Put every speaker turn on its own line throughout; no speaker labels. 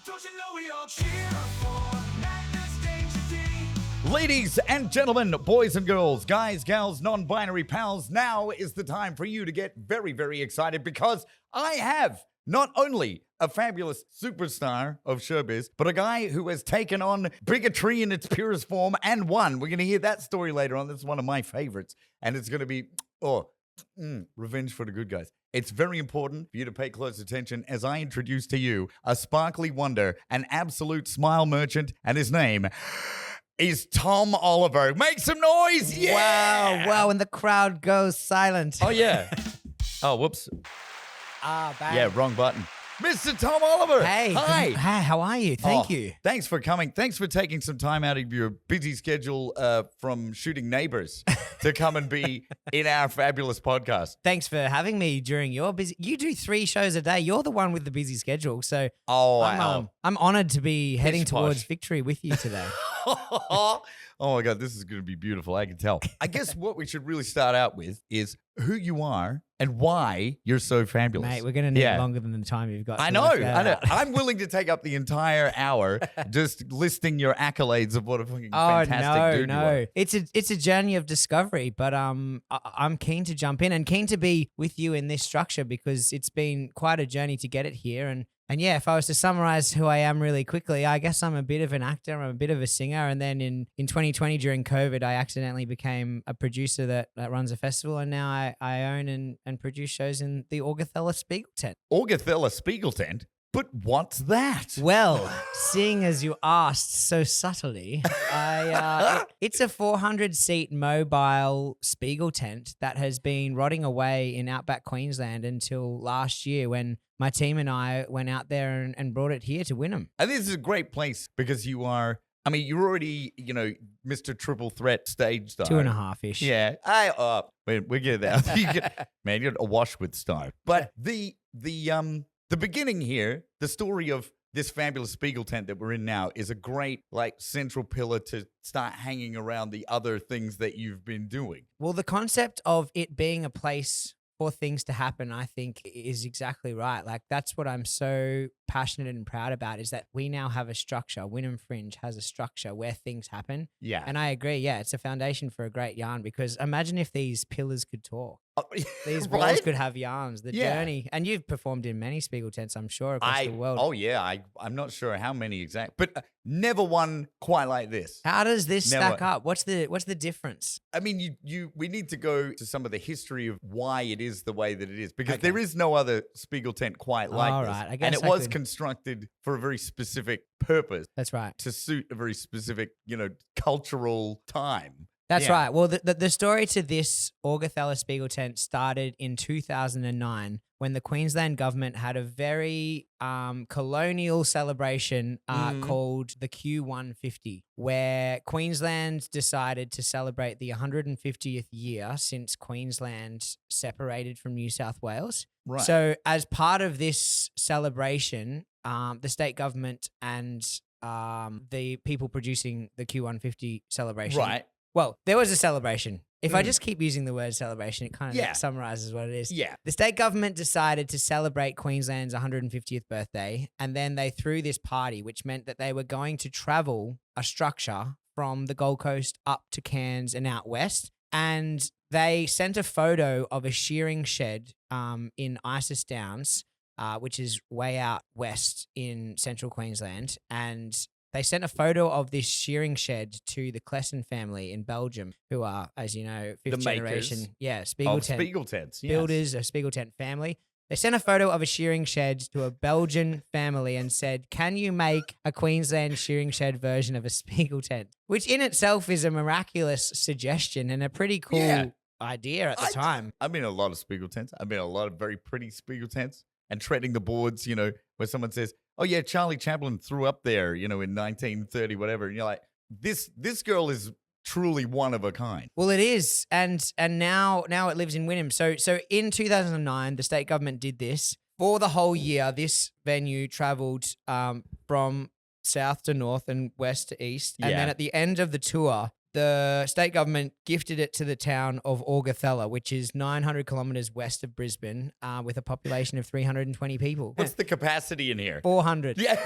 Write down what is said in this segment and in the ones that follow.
Don't you know we all cheer for Magnus Danger Dean?
Ladies and gentlemen, boys and girls, guys, gals, non-binary pals, now is the time for you to get very, very excited because I have not only a fabulous superstar of showbiz, but a guy who has taken on bigotry in its purest form and won. We're going to hear that story later on. That's one of my favorites. And it's going to be, revenge for the good guys. It's very important for you to pay close attention as I introduce to you a sparkly wonder, an absolute smile merchant, and his name is Tom Oliver. Make some noise! Yeah!
Wow, and the crowd goes silent.
Oh, yeah. Oh, whoops.
Bang.
Yeah, wrong button. Mr. Tom Oliver.
Hey.
Hi.
Hi, how are you? Thank you.
Thanks for coming. Thanks for taking some time out of your busy schedule from shooting Neighbours to come and be in our fabulous podcast.
Thanks for having me during your busy. You do 3 shows a day. You're the one with the busy schedule. So I'm honored to be heading towards victory with you today.
Oh my God, this is going to be beautiful. I can tell. I guess what we should really start out with is who you are and why you're so fabulous.
Mate, we're going to need longer than the time you've got.
I know. I'm willing to take up the entire hour just listing your accolades of what a fucking fantastic dude you are.
It's a journey of discovery, but I'm keen to jump in and keen to be with you in this structure because it's been quite a journey to get it here. And yeah, if I was to summarize who I am really quickly, I guess I'm a bit of an actor, I'm a bit of a singer. And then in 2020 during COVID, I accidentally became a producer that runs a festival. And now I own and produce shows in the Augathella Spiegeltent.
Augathella Spiegeltent? But what's that?
Well, seeing as you asked so subtly, it's a 400-seat mobile Spiegel tent that has been rotting away in Outback, Queensland until last year when my team and I went out there and brought it here to Wynnum.
And this is a great place because you're already, Mr. Triple Threat stage star.
2.5-ish.
Yeah. We get that. Man, you're awash with stars. But the beginning here, the story of this fabulous Spiegel tent that we're in now is a great central pillar to start hanging around the other things that you've been doing.
Well, the concept of it being a place for things to happen, I think is exactly right. That's what I'm so passionate and proud about is that we now have a structure. Wynnum Fringe has a structure where things happen.
Yeah.
And I agree. Yeah, it's a foundation for a great yarn because imagine if these pillars could talk. These walls could have yarns, the journey. And you've performed in many Spiegel tents, I'm sure, across the world.
Oh, yeah. I'm not sure how many exact, but never one quite like this.
How does this stack up? What's the difference?
I mean, we need to go to some of the history of why it is the way that it is because there is no other Spiegel tent quite like this.
I guess
and it was constructed for a very specific purpose.
That's right.
To suit a very specific, cultural time.
That's right. Well, the story to this Augathella Spiegel tent started in 2009 when the Queensland government had a very colonial celebration called the Q150, where Queensland decided to celebrate the 150th year since Queensland separated from New South Wales.
Right.
So as part of this celebration, the state government and the people producing the Q150 celebration.
Right.
Well, there was a celebration. If I just keep using the word celebration, it kind of summarizes what it is.
Yeah.
The state government decided to celebrate Queensland's 150th birthday, and then they threw this party, which meant that they were going to travel a structure from the Gold Coast up to Cairns and out west. And they sent a photo of a shearing shed in Isis Downs, which is way out west in central Queensland. And they sent a photo of this shearing shed to the Klesson family in Belgium, who are, as you know, fifth generation, Spiegel
tents,
builders, a Spiegel tent family. They sent a photo of a shearing shed to a Belgian family and said, "Can you make a Queensland shearing shed version of a Spiegel tent?" Which in itself is a miraculous suggestion and a pretty cool idea at the time.
I've been in a lot of Spiegel tents. I've been in a lot of very pretty Spiegel tents and treading the boards, where someone says, "Oh yeah, Charlie Chaplin threw up there, in 1930, whatever." And you're like, this girl is truly one of a kind.
Well, it is, and now it lives in Wynnum. So in 2009, the state government did this for the whole year. This venue travelled from south to north and west to east, and then at the end of the tour, the state government gifted it to the town of Augathella, which is 900 kilometers west of Brisbane, with a population of 320 people.
What's the capacity in here?
400.
Yeah.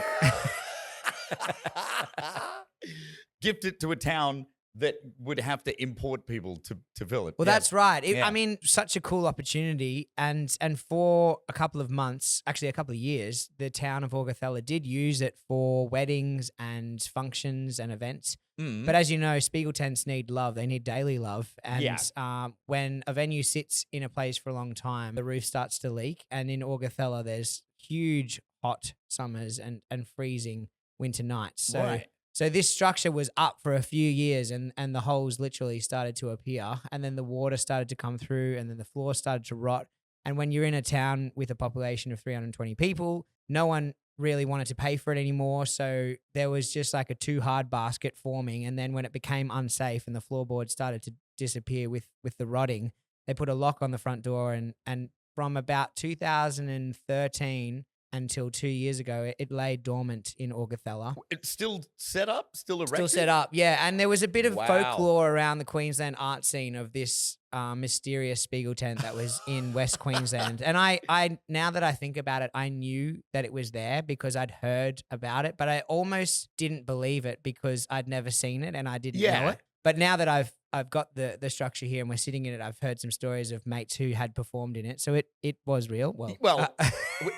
Gift it to a town that would have to import people to fill it.
Well,
Yeah.
that's right.
Yeah.
I mean, such a cool opportunity. And for a couple of months, actually a couple of years, the town of Augathella did use it for weddings and functions and events.
Mm.
But as you know, Spiegeltents need love. They need daily love. And
Yeah.
when a venue sits in a place for a long time, the roof starts to leak. And in Augathella, there's huge hot summers and freezing winter nights. So
Right.
So this structure was up for a few years and the holes literally started to appear, and then the water started to come through, and then the floor started to rot. And when you're in a town with a population of 320 people, no one really wanted to pay for it anymore. So there was just like a too hard basket forming. And then when it became unsafe and the floorboard started to disappear with the rotting, they put a lock on the front door. And from about 2013 until 2 years ago, it lay dormant in Augathella.
It's still set up, still erected.
Still set up, yeah. And there was a bit of
Wow.
folklore around the Queensland art scene of this mysterious Spiegeltent that was in West Queensland. And I now that I think about it, I knew that it was there because I'd heard about it, but I almost didn't believe it because I'd never seen it and I didn't know
Yeah.
it. But now that I've got the structure here and we're sitting in it, I've heard some stories of mates who had performed in it. So it was real.
Well,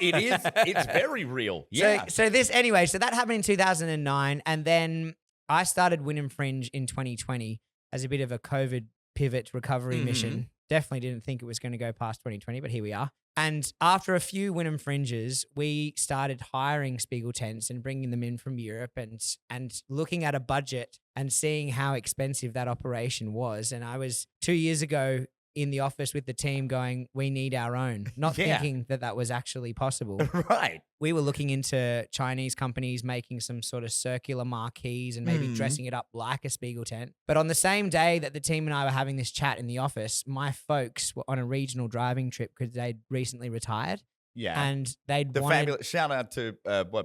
it is. It's very real. Yeah.
So this anyway. So that happened in 2009, and then I started Wynnum Fringe in 2020 as a bit of a COVID pivot recovery
Mhm.
mission. Definitely didn't think it was going to go past 2020, but here we are. And after a few Wynnum Fringes, we started hiring Spiegel tents and bringing them in from Europe and looking at a budget and seeing how expensive that operation was. And I was 2 years ago in the office with the team going, we need our own, not
Yeah.
thinking that was actually possible.
Right.
We were looking into Chinese companies making some sort of circular marquees and maybe
Mhm.
dressing it up like a Spiegel tent. But on the same day that the team and I were having this chat in the office, my folks were on a regional driving trip because they'd recently retired
Yeah.
and they'd
the
wanted.
fabulous shout out to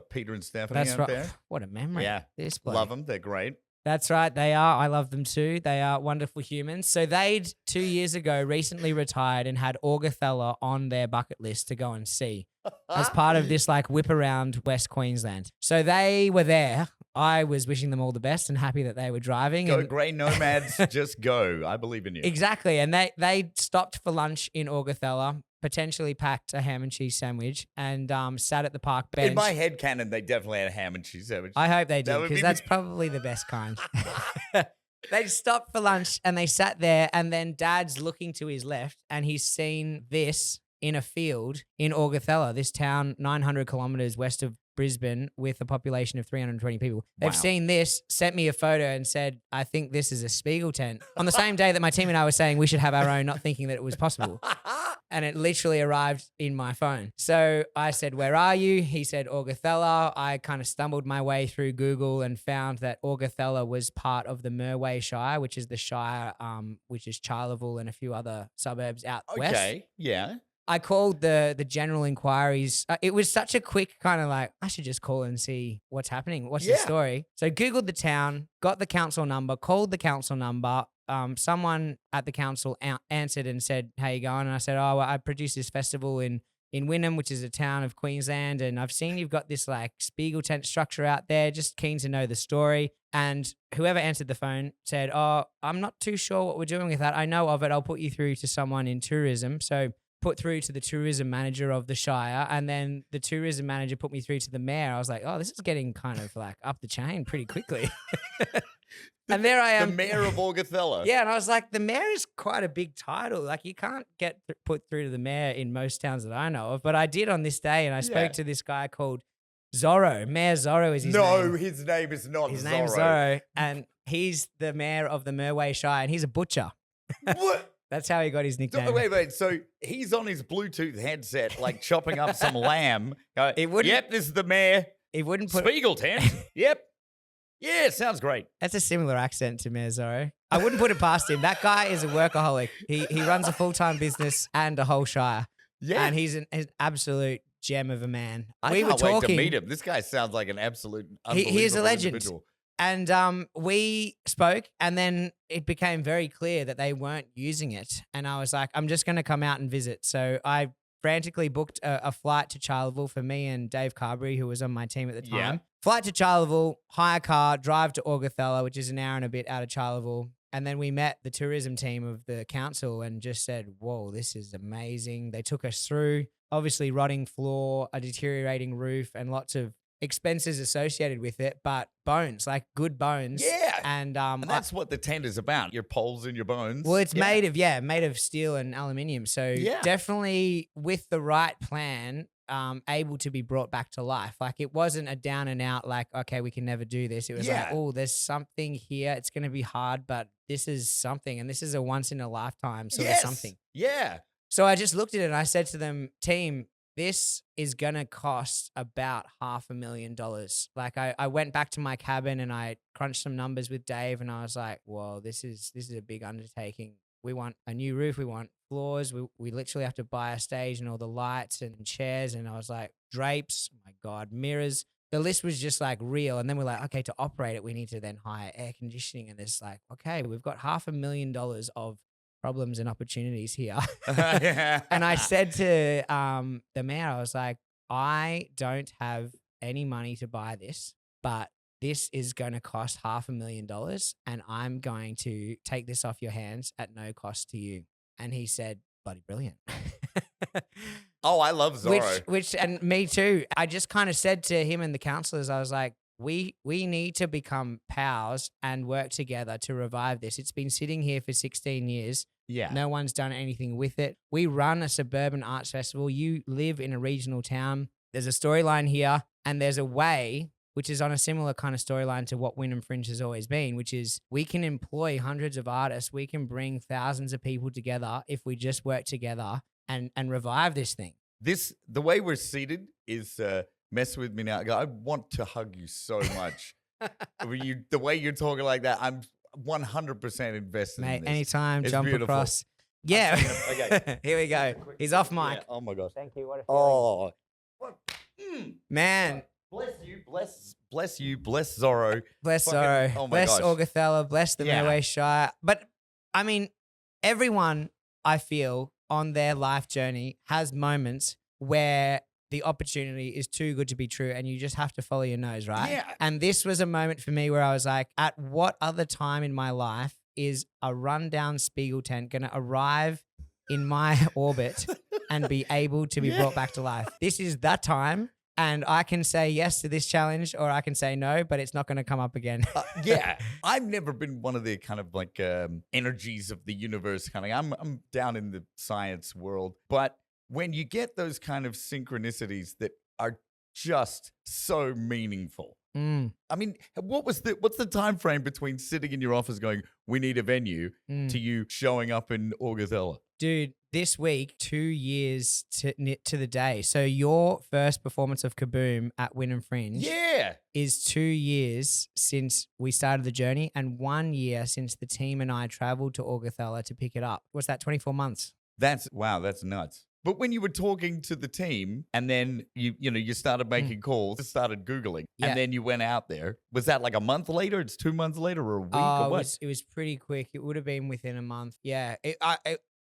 Peter and Stephanie
That's
out
right.
there.
What a memory.
Yeah.
This bloke.
Love them. They're great.
That's right. They are. I love them too. They are wonderful humans. So they'd 2 years ago recently retired and had Augathella on their bucket list to go and see as part of this like whip around West Queensland. So they were there. I was wishing them all the best and happy that they were driving.
Go
and
grey nomads. Just go. I believe in you.
exactly. And they stopped for lunch in Augathella, potentially packed a ham and cheese sandwich and sat at the park bench.
In my head canon, they definitely had a ham and cheese sandwich.
I hope they
That
did
would
because
be
that's
me.
probably the best kind. They stopped for lunch and they sat there, and then Dad's looking to his left and he's seen this in a field in Augathella, this town 900 kilometers west of Brisbane with a population of 320 people. They've
Wow.
seen this, sent me a photo and said, I think this is a Spiegel tent. On the same day that my team and I were saying we should have our own, not thinking that it was possible. And it literally arrived in my phone. So I said, where are you? He said, Augathella. I kind of stumbled my way through Google and found that Augathella was part of the Merway Shire, which is the Shire, which is Charleville and a few other suburbs out west.
Okay. Yeah.
I called the general inquiries. It was such a quick kind of like, I should just call and see what's happening. What's the
Yeah.
story? So Googled the town, got the council number, called the council number. Someone at the council answered and said, how you going? And I said, oh, well, I produce this festival in Wynnum, which is a town of Queensland. And I've seen you've got this like Spiegel tent structure out there. Just keen to know the story. And whoever answered the phone said, oh, I'm not too sure what we're doing with that. I know of it. I'll put you through to someone in tourism. So put through to the tourism manager of the Shire, and then the tourism manager put me through to the mayor. I was like, oh, this is getting kind of like up the chain pretty quickly. And there I am.
The mayor of Augathella.
Yeah, and I was like, the mayor is quite a big title. Like you can't get put through to the mayor in most towns that I know of, but I did on this day, and I spoke
Yeah.
to this guy called Zorro. Mayor Zorro is his
No,
name.
his name is not
His
Zorro.
name's Zorro, and he's the mayor of the Merway Shire, and he's a butcher.
What?
That's how he got his nickname.
Wait. So he's on his Bluetooth headset, like chopping up some lamb.
It wouldn't-
Yep, this is the mayor.
He wouldn't put.
Spiegeltent. Yep. Yeah, sounds great.
That's a similar accent to Mayor Zorro. I wouldn't put it past him. That guy is a workaholic. He runs a full-time business and a whole shire.
Yeah.
And he's an absolute gem of a man.
I
we
can't
were
wait
talking.
to meet him. This guy sounds like an absolute
He is a
unbelievable
legend.
individual.
And we spoke, and then it became very clear that they weren't using it. And I was like, I'm just going to come out and visit. So I frantically booked a flight to Charleville for me and Dave Carberry, who was on my team at the time.
Yeah.
Flight to Charleville, hire a car, drive to Augathella, which is an hour and a bit out of Charleville. And then we met the tourism team of the council and just said, whoa, this is amazing. They took us through, obviously, rotting floor, a deteriorating roof, and lots of expenses associated with it, but bones, like good bones.
Yeah.
And
that's what the tent is about. Your poles and your bones.
well, it's made of steel and aluminium. So
Yeah.
definitely with the right plan, able to be brought back to life. Like it wasn't a down and out, like, okay, we can never do this. It was like,
Yeah.
oh, there's something here. It's going to be hard, but this is something. And this is a once in a lifetime sort of something.
Yeah.
So I just looked at it and I said to them, team, this is going to cost about $500,000. Like I went back to my cabin and I crunched some numbers with Dave and I was like, whoa, this is a big undertaking. We want a new roof. We want floors. We literally have to buy a stage and all the lights and chairs. And I was like, drapes, oh my God, mirrors. The list was just like real. And then we're like, okay, to operate it, we need to then hire air conditioning. And it's like, okay, we've got $500,000 of problems and opportunities here. And I said to the mayor, I was like, I don't have any money to buy this, but this is going to cost $500,000 and I'm going to take this off your hands at no cost to you. And he said, bloody brilliant.
Oh, I love Zorro.
Which, and me too. I just kind of said to him and the councillors, I was like, we need to become pals and work together to revive this. It's been sitting here for 16 years.
Yeah.
No one's done anything with it. We run a suburban arts festival. You live in a regional town. There's a storyline here and there's a way, which is on a similar kind of storyline to what Wynnum Fringe has always been, which is we can employ hundreds of artists. We can bring thousands of people together if we just work together and revive this thing.
The way we're seated is mess with me now. I want to hug you so much. The way you're talking like that, I'm 100% invested in
Mate,
this.
anytime,
It's
jump
beautiful.
across. Yeah.
Okay.
Here we go. He's off mic.
Yeah. Oh my gosh.
Thank you. What a feeling.
Oh.
Man.
Bless you. Bless you. Bless Zorro.
Bless
Fucking-
Zorro.
oh my
Bless
gosh.
Augathella. Bless the
Yeah.
Merway Shire. But I mean, everyone, I feel, on their life journey has moments where the opportunity is too good to be true and you just have to follow your nose, right?
Yeah.
And this was a moment for me where I was like, at what other time in my life is a rundown Spiegeltent going to arrive in my orbit and be able to be brought back to life? This is that time. And I can say yes to this challenge or I can say no, but it's not going to come up again.
Yeah, I've never been one of the kind of like energies of the universe kind of. I'm down in the science world, but when you get those kind of synchronicities that are just so meaningful.
Mm,
I mean, what's the time frame between sitting in your office going, "We need a venue," to you showing up in Augathella?
dude, this week, 2 years to the day. So your first performance of Kaboom at Wynnum Fringe
Yeah.
is 2 years since we started the journey and 1 year since the team and I traveled to Augathella to pick it up. What's that, 24 months?
That's nuts. But when you were talking to the team and then you started making calls, started Googling,
Yeah.
and then you went out there, was that like a month later? It's 2 months later or a week or what?
It was pretty quick. It would have been within a month. Yeah.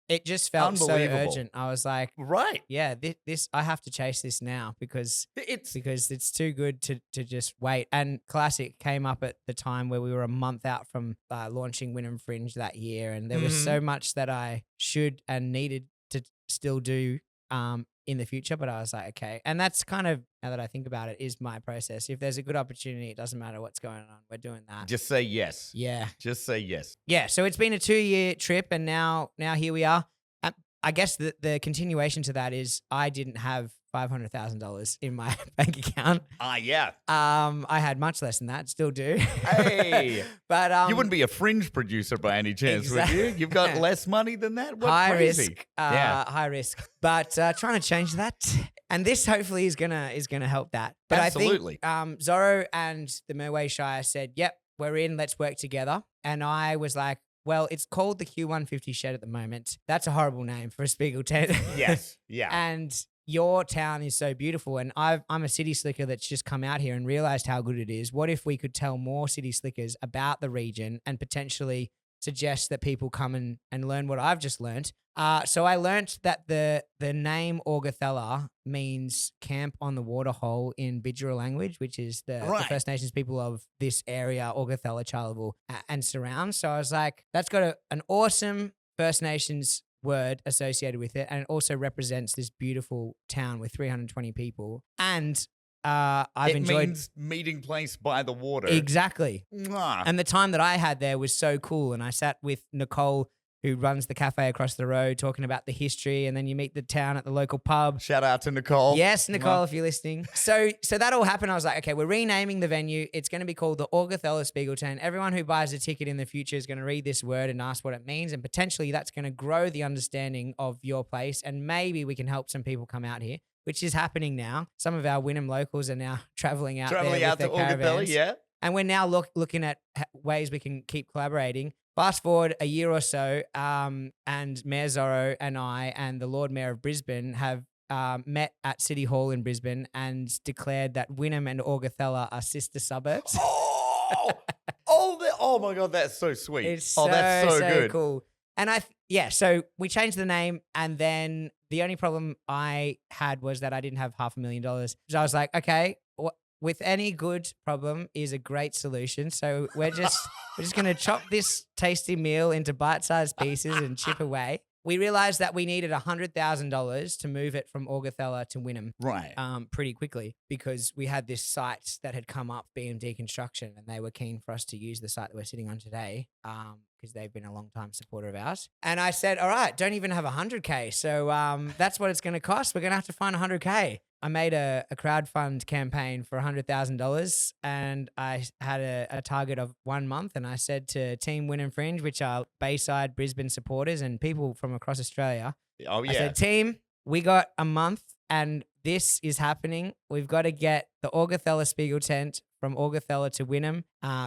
It just felt so
Unbelievable.
urgent. I was like,
Right.
yeah, this I have to chase this now because it's too good to just wait. And Classic came up at the time where we were a month out from launching Wynnum Fringe that year, and there was so much that I should and needed to still do in the future. But I was like, okay, and that's kind of, now that I think about it, is my process. If there's a good opportunity, it doesn't matter what's going on. We're doing that.
Just say yes.
Yeah.
Just say yes.
Yeah, so it's been a 2-year trip, and now here we are. I guess the continuation to that is I didn't have $500,000 in my bank account.
Yeah.
I had much less than that, still do.
Hey.
But
You wouldn't be a Fringe producer by any chance, would you? You've got less money than that? What
high
crazy.
risk.
Yeah.
High risk. But trying to change that. And this hopefully is gonna help that. But
Absolutely.
I think Zorro and the Merway Shire said, yep, we're in, let's work together. And I was like, well, it's called the Q150 Shed at the moment. That's a horrible name for a Spiegeltent.
Yes. Yeah.
And your town is so beautiful, and I'm a city slicker that's just come out here and realized how good it is. What if we could tell more city slickers about the region and potentially suggest that people come and learn what I've just learned? So I learnt that the name Augathella means camp on the waterhole in Bidjara language, which is the First Nations people of this area, Augathella, Charleville, and surrounds. So I was like, that's got an awesome First Nations word associated with it, and it also represents this beautiful town with 320 people. And I've enjoyed
means meeting place by the water.
Exactly.
Mwah.
And the time that I had there was so cool. And I sat with Nicole, who runs the cafe across the road, talking about the history, and then you meet the town at the local pub.
Shout out to Nicole.
Yes, Nicole, if you're listening. So that all happened. I was like, okay, we're renaming the venue. It's going to be called the Augathella Spiegeltent. Everyone who buys a ticket in the future is going to read this word and ask what it means, and potentially that's going to grow the understanding of your place, and maybe we can help some people come out here, which is happening now. Some of our Wynnum locals are now traveling out
Traveling
there
out
with
to
their
Augathella,
caravans.
yeah.
And we're now looking at ways we can keep collaborating. Fast forward a year or so, and Mayor Zorro and I and the Lord Mayor of Brisbane have met at City Hall in Brisbane and declared that Wynnum and Augathella are sister suburbs.
Oh my God, that's so sweet.
It's
that's so good.
cool. And so we changed the name, and then the only problem I had was that I didn't have $500,000. So I was like, okay, with any good problem is a great solution. So we're just going to chop this tasty meal into bite-sized pieces and chip away. We realized that we needed $100,000 to move it from Augathella to Wynnum pretty quickly, because we had this site that had come up being deconstruction, and they were keen for us to use the site that we're sitting on today because they've been a long-time supporter of ours. And I said, all right, don't even have $100K. So that's what it's going to cost. We're going to have to find $100K. I made a crowdfund campaign for $100,000, and I had a target of 1 month. And I said to Team Wynnum Fringe, which are Bayside, Brisbane supporters and people from across Australia,
Oh, yeah.
I said, team, we got a month and this is happening. We've got to get the Augathella Spiegeltent from Augathella to Wynnum.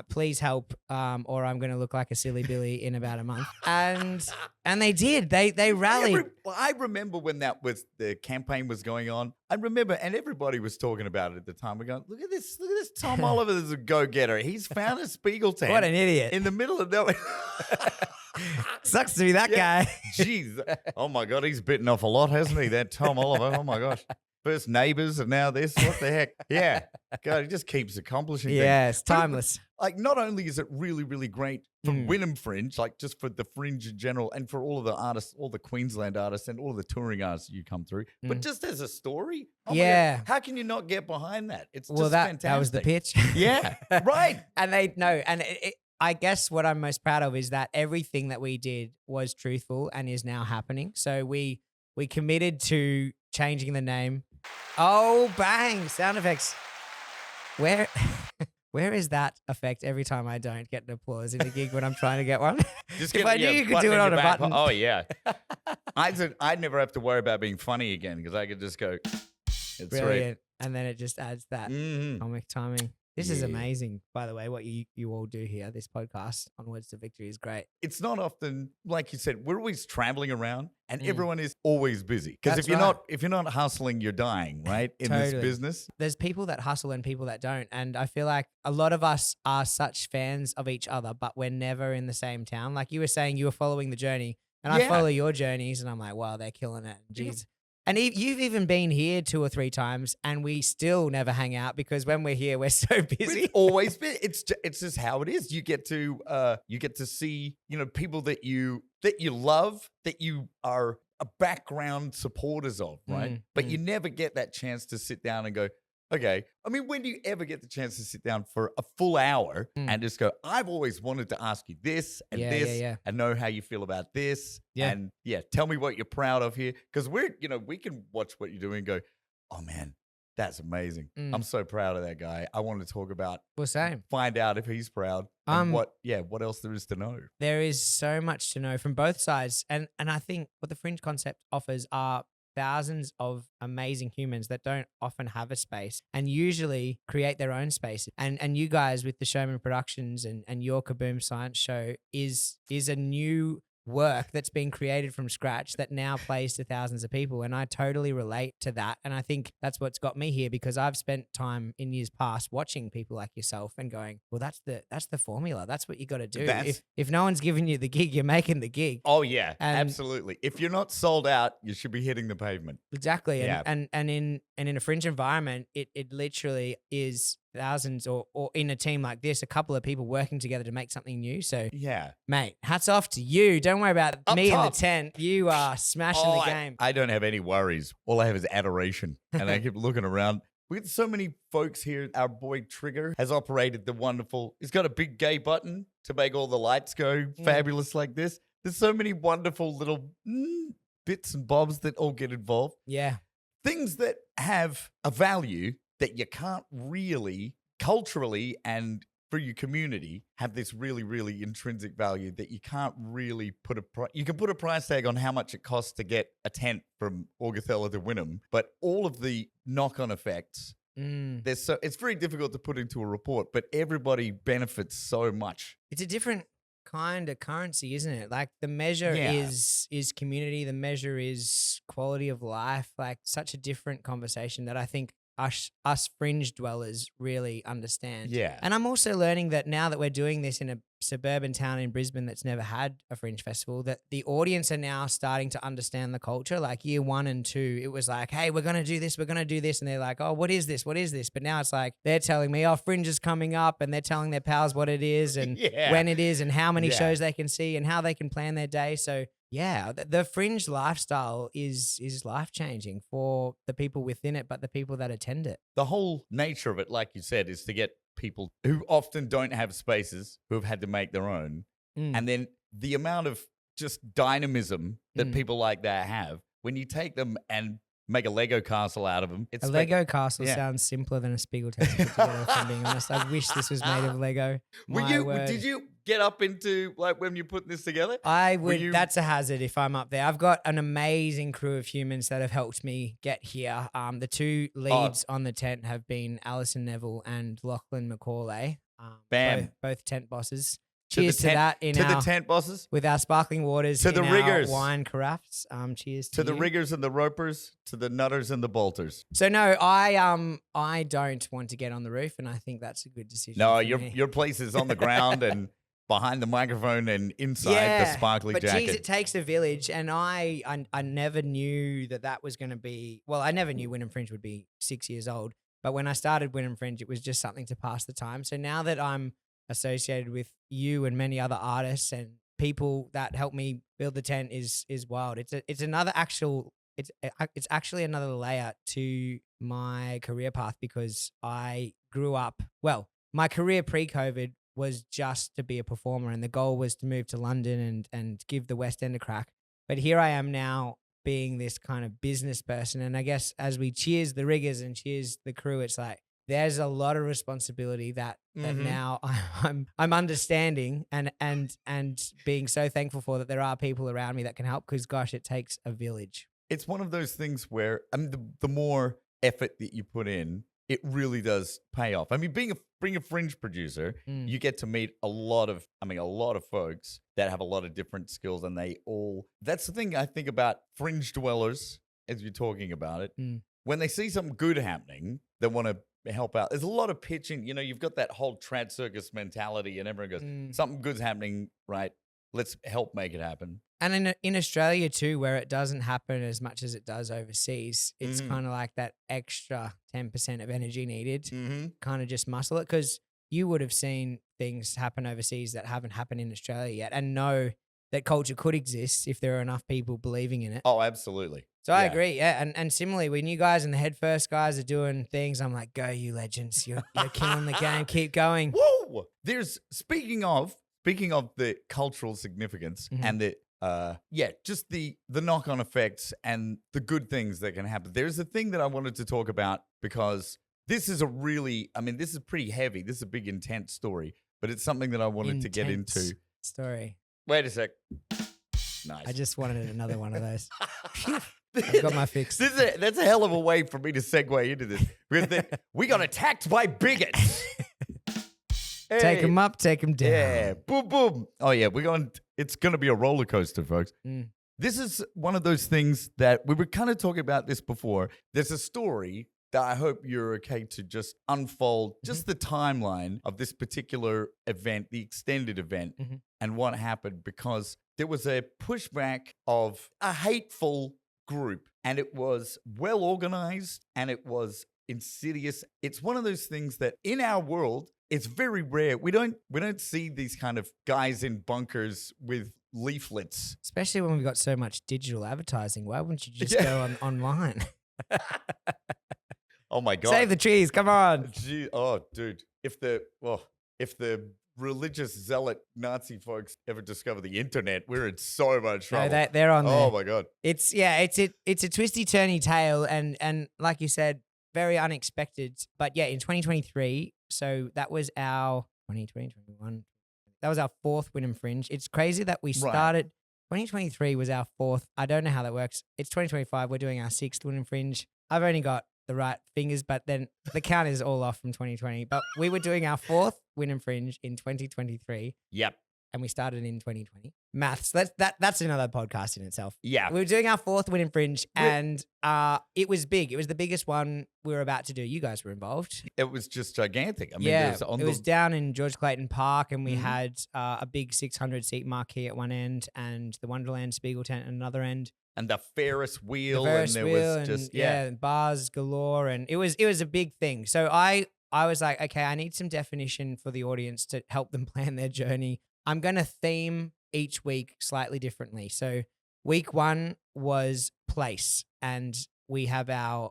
Please help, or I'm going to look like a silly Billy in about a month. And they did. They rallied.
I remember when the campaign was going on. I remember, and everybody was talking about it at the time. We're going, look at this Tom Oliver is a go-getter. He's found a Spiegeltent.
What an idiot.
In the middle of nowhere.
Sucks to be that guy.
Jeez. Oh my God, he's bitten off a lot, hasn't he? That Tom Oliver. Oh my gosh. First neighbors and now this. What the heck? Yeah. God, he just keeps accomplishing things.
Yeah, it's timeless.
Like, not only is it really, really great for Wynnum Fringe, like just for the Fringe in general, and for all of the artists, all the Queensland artists and all of the touring artists you come through, but just as a story, oh my God, how can you not get behind that? It's just fantastic.
That was the pitch.
Yeah, right.
And I guess what I'm most proud of is that everything that we did was truthful and is now happening. So we committed to changing the name. Oh, bang! Sound effects. Where is that effect every time I don't get an applause in a gig when I'm trying to get one? If I knew you could do it on a button.
Oh, yeah. I'd never have to worry about being funny again because I could just go, it's
brilliant. And then it just adds that
Mm-hmm.
comic timing. This is amazing, by the way, what you all do here. This podcast, Onwards to Victory, is great.
It's not often, like you said, we're always traveling around and everyone is always busy. Because
That's
if you're not hustling, you're dying, right? In this business.
There's people that hustle and people that don't. And I feel like a lot of us are such fans of each other, but we're never in the same town. Like you were saying, you were following the journey and I follow your journeys and I'm like, wow, they're killing it. Jeez. And you've even been here 2 or 3 times, and we still never hang out because when we're here, we're so busy.
It's always been. It's just how it is. You get to see people that you love, that you are a background supporters of, right? But you never get that chance to sit down and go, okay. I mean, when do you ever get the chance to sit down for a full hour and just go, I've always wanted to ask you this and and know how you feel about this.
Yeah.
And tell me what you're proud of here. Because we can watch what you're doing and go, oh man, that's amazing. I'm so proud of that guy. I want to talk about, find out if he's proud and what else there is to know.
There is so much to know from both sides. And I think what the Fringe concept offers are thousands of amazing humans that don't often have a space and usually create their own space. And you guys with the Showman Productions and your Kaboom Science Show is a new work that's been created from scratch that now plays to thousands of people. And I totally relate to that. And I think that's what's got me here, because I've spent time in years past watching people like yourself and going, well, that's the formula. That's what you got to do. If no one's giving you the gig, you're making the gig.
Oh yeah,
And-
absolutely. If you're not sold out, you should be hitting the pavement.
Exactly.
Yeah.
And in a fringe environment, it literally is thousands or in a team like this, a couple of people working together to make something new. So
Yeah.
mate, hats off to you. Don't worry about
Up
me in the
top.
tent. You are smashing the game.
I don't have any worries. All I have is adoration. And I keep looking around. We got so many folks here. Our boy Trigger has operated the wonderful. He's got a big gay button to make all the lights go fabulous like this. There's so many wonderful little bits and bobs that all get involved.
Yeah.
Things that have a value that you can't really culturally and for your community have this really, really intrinsic value that you can't really put you can put a price tag on how much it costs to get a tent from Augathella to Wynnum, but all of the knock-on effects, it's very difficult to put into a report, but everybody benefits so much.
It's a different kind of currency, isn't it? Like the measure is community, the measure is quality of life, like such a different conversation that I think us fringe dwellers really understand.
Yeah.
And I'm also learning that now that we're doing this in a suburban town in Brisbane that's never had a fringe festival, that the audience are now starting to understand the culture. Like year 1 and 2, it was like, hey, we're going to do this, we're going to do this. And they're like, oh, what is this? What is this? But now it's like, they're telling me, oh, fringe is coming up, and they're telling their pals what it is and when it is and how many shows they can see and how they can plan their day. So yeah, the fringe lifestyle is life-changing for the people within it, but the people that attend it.
The whole nature of it, like you said, is to get people who often don't have spaces, who have had to make their own. And then the amount of just dynamism that people like that have, when you take them and make a Lego castle out of them.
A Lego castle sounds simpler than a Spiegeltent to put together, if I'm being honest. I wish this was made of Lego.
Did you get up into, like, when you're putting this together?
I would. That's a hazard if I'm up there. I've got an amazing crew of humans that have helped me get here. The 2 leads on the tent have been Alison Neville and Lachlan McCauley.
Bam.
Both tent bosses. Cheers to that
the tent bosses,
with our sparkling waters,
to the riggers,
wine carafes. Cheers
to
the
riggers and the ropers, to the nutters and the bolters.
So no, I don't want to get on the roof, and I think that's a good decision.
No,
for
your place is on the ground and behind the microphone and inside the sparkly
but
jacket.
Geez, it takes a village, and I never knew that was going to be. Well, I never knew Wynnum Fringe would be 6 years old, but when I started Wynnum Fringe, it was just something to pass the time. So now that I'm associated with you and many other artists and people that help me build the tent is wild. It's another it's actually another layer to my career path, because I grew up, well, my career pre-COVID was just to be a performer, and the goal was to move to London and give the West End a crack. But here I am now being this kind of business person, and I guess as we cheers the riggers and cheers the crew, it's like there's a lot of responsibility that now I'm understanding and being so thankful for, that there are people around me that can help, because gosh, it takes a village.
It's one of those things where, I mean, the more effort that you put in, it really does pay off. I mean, being a fringe producer, you get to meet a lot of folks that have a lot of different skills, and that's the thing I think about fringe dwellers, as you're talking about it. When they see something good happening, they want to help out. There's a lot of pitching. You know, you've got that whole trad circus mentality, and everyone goes, something good's happening, right? Let's help make it happen.
And in Australia too, where it doesn't happen as much as it does overseas, it's kind of like that extra 10% of energy needed. Kind of just muscle it, because you would have seen things happen overseas that haven't happened in Australia yet, and know that culture could exist if there are enough people believing in it.
Oh, absolutely.
So I agree, yeah. And similarly, when you guys and the Head First guys are doing things, I'm like, go you legends. You're killing the game. Keep going.
Woo! There's, speaking of the cultural significance and the just the knock-on effects and the good things that can happen. There's a thing that I wanted to talk about, because this is this is pretty heavy. This is a big, intense story, but it's something that I wanted to get into.
Story.
Wait a sec. Nice.
I just wanted another one of those. I've got my fix.
That's a hell of a way for me to segue into this. We got attacked by bigots.
Take them up, take them down.
Yeah, boom, boom. Oh yeah, we're going It's going to be a roller coaster, folks.
Mm.
This is one of those things that we were kind of talking about this before. There's a story that I hope you're okay to just unfold, just the timeline of this particular event, the extended event, and what happened, because there was a pushback of a hateful group, and it was well organized and it was insidious. It's one of those things that in our world, it's very rare. We don't see these kind of guys in bunkers with leaflets.
Especially when we've got so much digital advertising. Why wouldn't you just go online?
Oh my God.
Save the trees. Come on.
Gee, oh, dude. If the religious zealot Nazi folks ever discover the internet, we're in so much trouble.
No, they're on there.
Oh my God.
It's a twisty turny tale, and like you said, very unexpected. But yeah, in 2023, so that was our 2021. That was our fourth Wynnum Fringe. It's crazy that we started. 2023 was our fourth. I don't know how that works. It's 2025. We're doing our sixth Wynnum Fringe. I've only got the right fingers, but then the count is all off from 2020. But we were doing our fourth Wynnum Fringe in 2023.
Yep.
And we started in 2020. Maths. That's another podcast in itself.
Yeah.
We were doing our fourth Wynnum Fringe, and it was big. It was the biggest one we were about to do. You guys were involved.
It was just gigantic. I mean,
Yeah, it was down in George Clayton Park, and we had a big 600-seat marquee at one end, and the Wonderland Spiegeltent at another end.
And the Ferris wheel,
Ferris
and there
wheel,
was just
and bars galore, and it was a big thing. So I was like, okay, I need some definition for the audience to help them plan their journey. I'm going to theme each week slightly differently. So week one was place, and we have our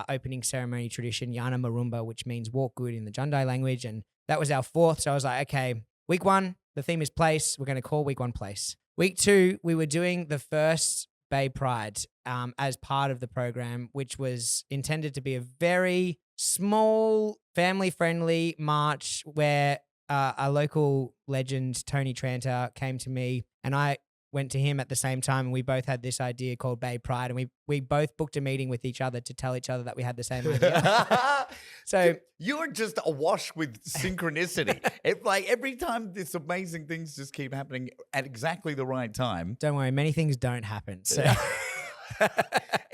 opening ceremony tradition, Yana Marumba, which means walk good in the Jundai language. And that was our fourth. So I was like, okay, week one, the theme is place. We're going to call week one place. Week two, we were doing the first Bay Pride as part of the program, which was intended to be a very small, family-friendly march where a local legend, Tony Tranter, came to me, and I went to him at the same time, and we both had this idea called Bay Pride, and we both booked a meeting with each other to tell each other that we had the same idea. So
you're just awash with synchronicity. It's like every time this amazing things just keep happening at exactly the right time.
Don't worry, many things don't happen. So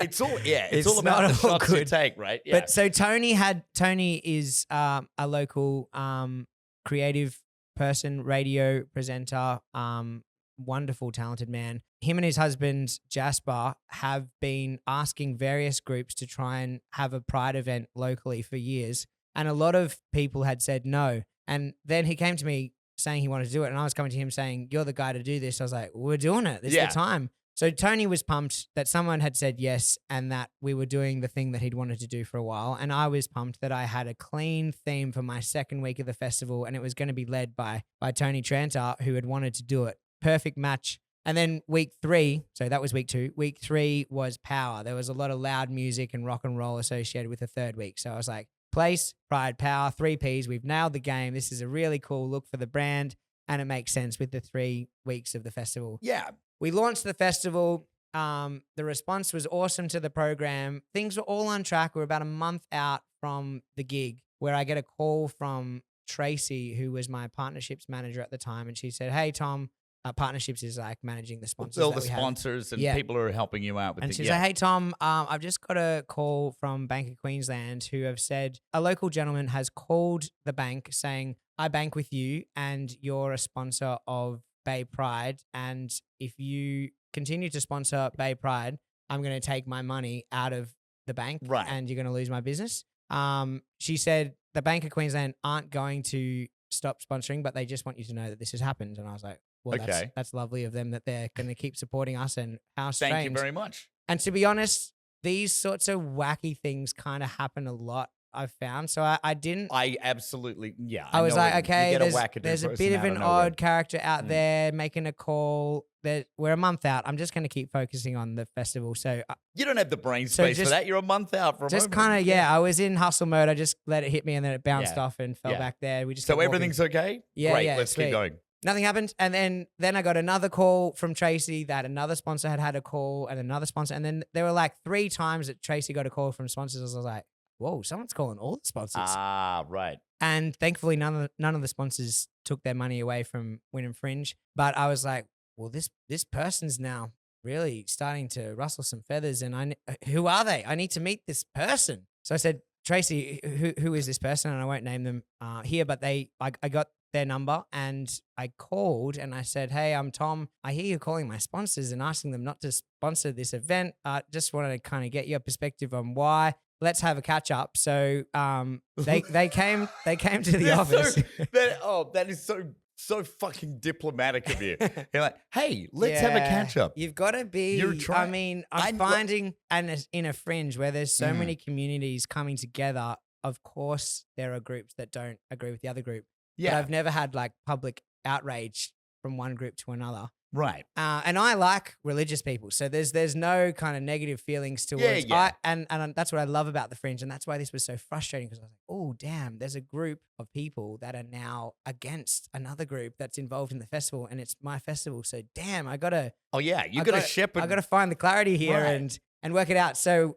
it's all about the shots you take, right? Yeah.
But so Tony is a local creative person, radio presenter, wonderful, talented man. Him and his husband, Jasper, have been asking various groups to try and have a Pride event locally for years. And a lot of people had said no. And then he came to me saying he wanted to do it. And I was coming to him saying, you're the guy to do this. I was like, we're doing it. This is the time. So Tony was pumped that someone had said yes and that we were doing the thing that he'd wanted to do for a while. And I was pumped that I had a clean theme for my second week of the festival, and it was going to be led by Tony Tranter, who had wanted to do it. Perfect match. And then week three, so that was week two. Week three was power. There was a lot of loud music and rock and roll associated with the third week. So I was like, place, pride, power, 3 Ps. We've nailed the game. This is a really cool look for the brand, and it makes sense with the 3 weeks of the festival.
Yeah.
We launched the festival. The response was awesome to the program. Things were all on track. We're about a month out from the gig where I get a call from Tracy, who was my partnerships manager at the time. And she said, hey, Tom, partnerships is like managing the sponsors.
All the sponsors and people who are helping you out with
and
it.
She's like, hey, Tom, I've just got a call from Bank of Queensland who have said a local gentleman has called the bank saying, I bank with you and you're a sponsor of Bay Pride, and if you continue to sponsor Bay Pride, I'm going to take my money out of the bank, and you're going to lose my business. She said the Bank of Queensland aren't going to stop sponsoring, but they just want you to know that this has happened. And I was like, well, that's lovely of them that they're going to keep supporting us, and how strange.
Thank you very much.
And to be honest, these sorts of wacky things kind of happen a lot, I've found. So I
absolutely,
I was like, okay, there's a bit of an odd character out there making a call. We're a month out. I'm just going to keep focusing on the festival. So
you don't have the brain space for that. You're a month out from
just kind of, I was in hustle mode. I just let it hit me and then it bounced off and fell back there. We just
so everything's okay?
Yeah,
great. Let's keep going.
Nothing happened. And then I got another call from Tracy that another sponsor had a call, and another sponsor. And then there were like 3 times that Tracy got a call from sponsors. I was like, whoa, someone's calling all the sponsors.
Ah, right.
And thankfully, none of the sponsors took their money away from Wynnum Fringe. But I was like, well, this person's now really starting to rustle some feathers, and who are they? I need to meet this person. So I said, Tracy, who is this person? And I won't name them here, but I got their number and I called and I said, hey, I'm Tom. I hear you calling my sponsors and asking them not to sponsor this event. Just wanted to kind of get your perspective on why. Let's have a catch up. So they came to the office.
That is so fucking diplomatic of you. You're like, hey, let's have a catch up.
You've got to be. I mean, I'm finding, and in a fringe where there's so many communities coming together. Of course, there are groups that don't agree with the other group.
Yeah,
but I've never had like public outrage from one group to another.
Right.
And I like religious people, so there's no kind of negative feelings towards. And that's what I love about the Fringe, and that's why this was so frustrating, because I was like, oh damn, there's a group of people that are now against another group that's involved in the festival, and it's my festival. So damn, I gotta.
Oh yeah, you gotta shepherd.
I gotta find the clarity here and work it out. So.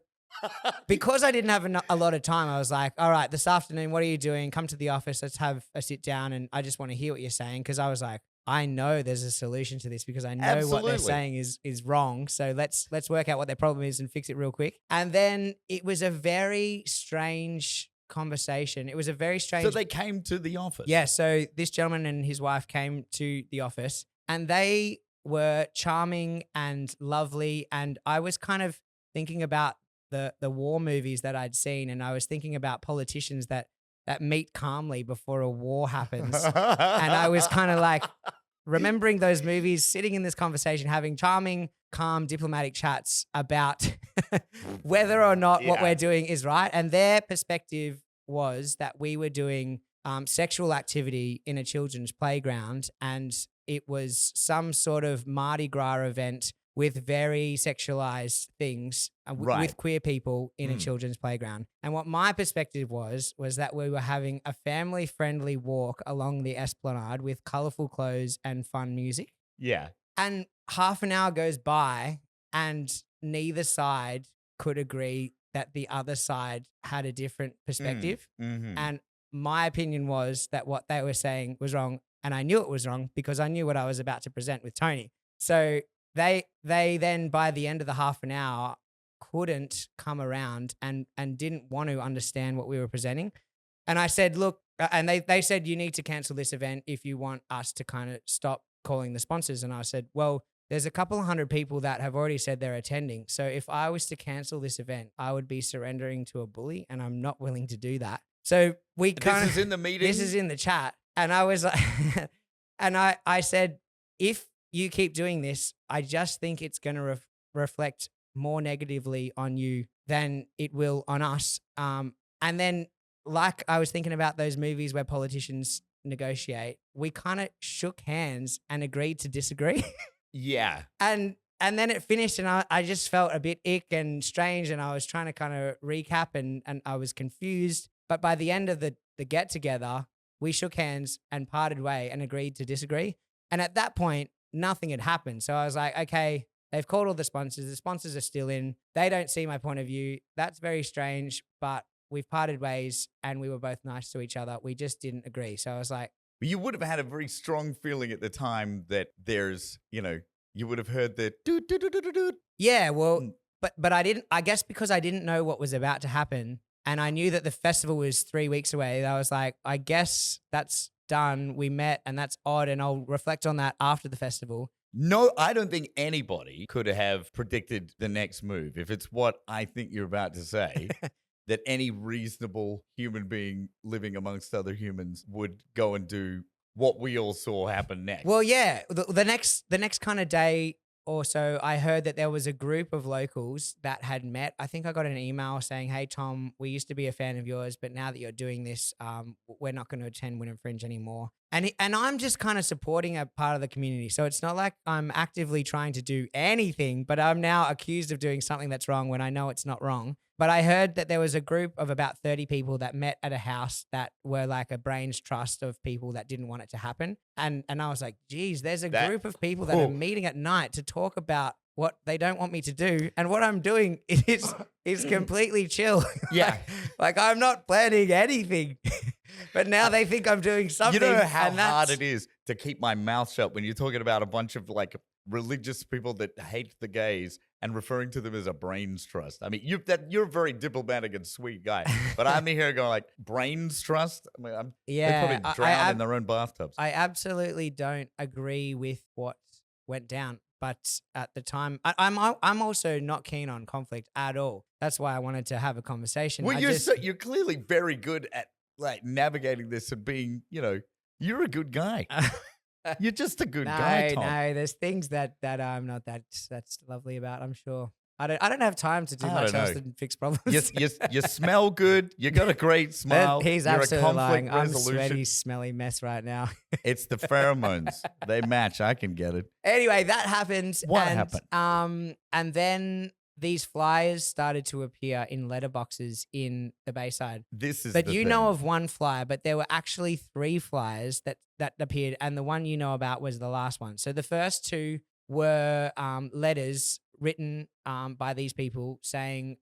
Because I didn't have a lot of time, I was like, all right, this afternoon, what are you doing? Come to the office. Let's have a sit down. And I just want to hear what you're saying. Because I was like, I know there's a solution to this, because I know what they're saying is wrong. So let's work out what their problem is and fix it real quick. And then it was a very strange conversation. It was a very strange.
So they came to the office.
Yeah. So this gentleman and his wife came to the office, and they were charming and lovely. And I was kind of thinking about the war movies that I'd seen, and I was thinking about politicians that meet calmly before a war happens. And I was kind of like remembering those movies, sitting in this conversation, having charming, calm, diplomatic chats about whether or not what we're doing is right. And their perspective was that we were doing sexual activity in a children's playground, and it was some sort of Mardi Gras event with very sexualized things with queer people in a children's playground. And what my perspective was that we were having a family-friendly walk along the esplanade with colorful clothes and fun music.
Yeah.
And half an hour goes by and neither side could agree that the other side had a different perspective. And my opinion was that what they were saying was wrong, and I knew it was wrong because I knew what I was about to present with Tony. So They then, by the end of the half an hour, couldn't come around and didn't want to understand what we were presenting. And I said, look, and they said, you need to cancel this event if you want us to kind of stop calling the sponsors. And I said, well, there's a couple of hundred people that have already said they're attending. So if I was to cancel this event, I would be surrendering to a bully, and I'm not willing to do that. So we kind of.
This is in the meeting?
This is in the chat. And I was like, and I said, if you keep doing this, I just think it's going to reflect more negatively on you than it will on us. And then, like I was thinking about those movies where politicians negotiate, we kind of shook hands and agreed to disagree.
Yeah.
And then it finished, and I just felt a bit ick and strange, and I was trying to kind of recap, and I was confused. But by the end of the get-together, we shook hands and parted way and agreed to disagree. And at that point, nothing had happened. So I was like, okay, they've called all the sponsors. The sponsors are still in. They don't see my point of view. That's very strange, but we've parted ways and we were both nice to each other. We just didn't agree. So I was like.
You would have had a very strong feeling at the time that there's, you would have heard the doot, doot, doot, doot, doot.
Yeah, well, but I didn't, I guess because I didn't know what was about to happen, and I knew that the festival was 3 weeks away, I was like, I guess that's done. We met, and that's odd, and I'll reflect on that after the festival.
No, I don't think anybody could have predicted the next move. If it's what I think you're about to say, that any reasonable human being living amongst other humans would go and do what we all saw happen next.
Well, yeah, the next kind of day or so, I heard that there was a group of locals that had met. I think I got an email saying, hey, Tom, we used to be a fan of yours, but now that you're doing this, we're not going to attend Wynnum Fringe anymore. And I'm just kind of supporting a part of the community. So it's not like I'm actively trying to do anything, but I'm now accused of doing something that's wrong when I know it's not wrong. But I heard that there was a group of about 30 people that met at a house that were like a brains trust of people that didn't want it to happen. And I was like, geez, there's a group of people that are meeting at night to talk about what they don't want me to do. And what I'm doing is completely chill.
Yeah.
like I'm not planning anything. But now they think I'm doing something.
You know how hard it is to keep my mouth shut when you're talking about a bunch of like religious people that hate the gays and referring to them as a brains trust. I mean, you're a very diplomatic and sweet guy, but I'm here going like brains trust. I mean, they
Yeah,
probably drown in their own bathtubs.
I absolutely don't agree with what went down. But at the time, I'm also not keen on conflict at all. That's why I wanted to have a conversation.
Well, you're clearly very good at like navigating this and being, you're a good guy. You're just a good guy, Tom.
No, there's things that I'm not that's lovely about. I'm sure. I don't have time to do much else than fix problems.
You smell good. You got a great smile.
He's
You're
absolutely
a conflict
lying. I'm a
resolution.
sweaty, smelly mess right now.
It's the pheromones. They match. I can get it.
Anyway, that happened.
What happened?
And then these flyers started to appear in letterboxes in the Bayside.
But
you know of one flyer, but there were actually 3 flyers that appeared, and the one you know about was the last one. So the first 2 were letters written by these people saying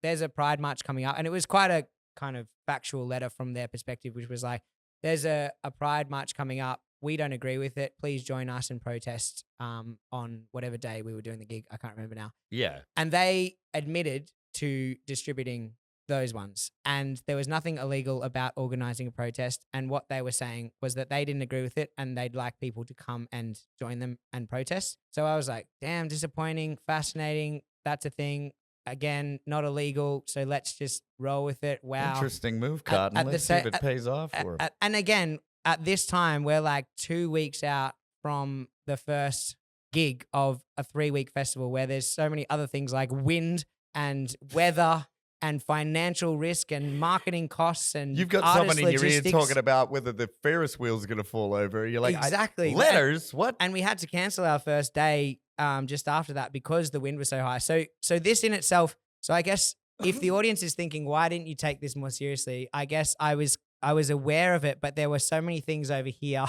there's a Pride March coming up, and it was quite a kind of factual letter from their perspective, which was like, there's a Pride March coming up. We don't agree with it. Please join us and protest on whatever day we were doing the gig. I can't remember now.
Yeah.
And they admitted to distributing those ones. And there was nothing illegal about organizing a protest. And what they were saying was that they didn't agree with it and they'd like people to come and join them and protest. So I was like, damn, disappointing, fascinating. That's a thing. Again, not illegal. So let's just roll with it. Wow.
Interesting move, Carden. Let's see if it pays off for him.
And again, at this time, we're like 2 weeks out from the first gig of a 3-week festival where there's so many other things like wind and weather and financial risk and marketing costs and
You've got someone in your ear talking about whether the Ferris wheel's going to fall over. You're like,
exactly.
Letters? What?
And we had to cancel our first day just after that because the wind was so high. So this in itself, so I guess if the audience is thinking, why didn't you take this more seriously? I guess I was aware of it, but there were so many things over here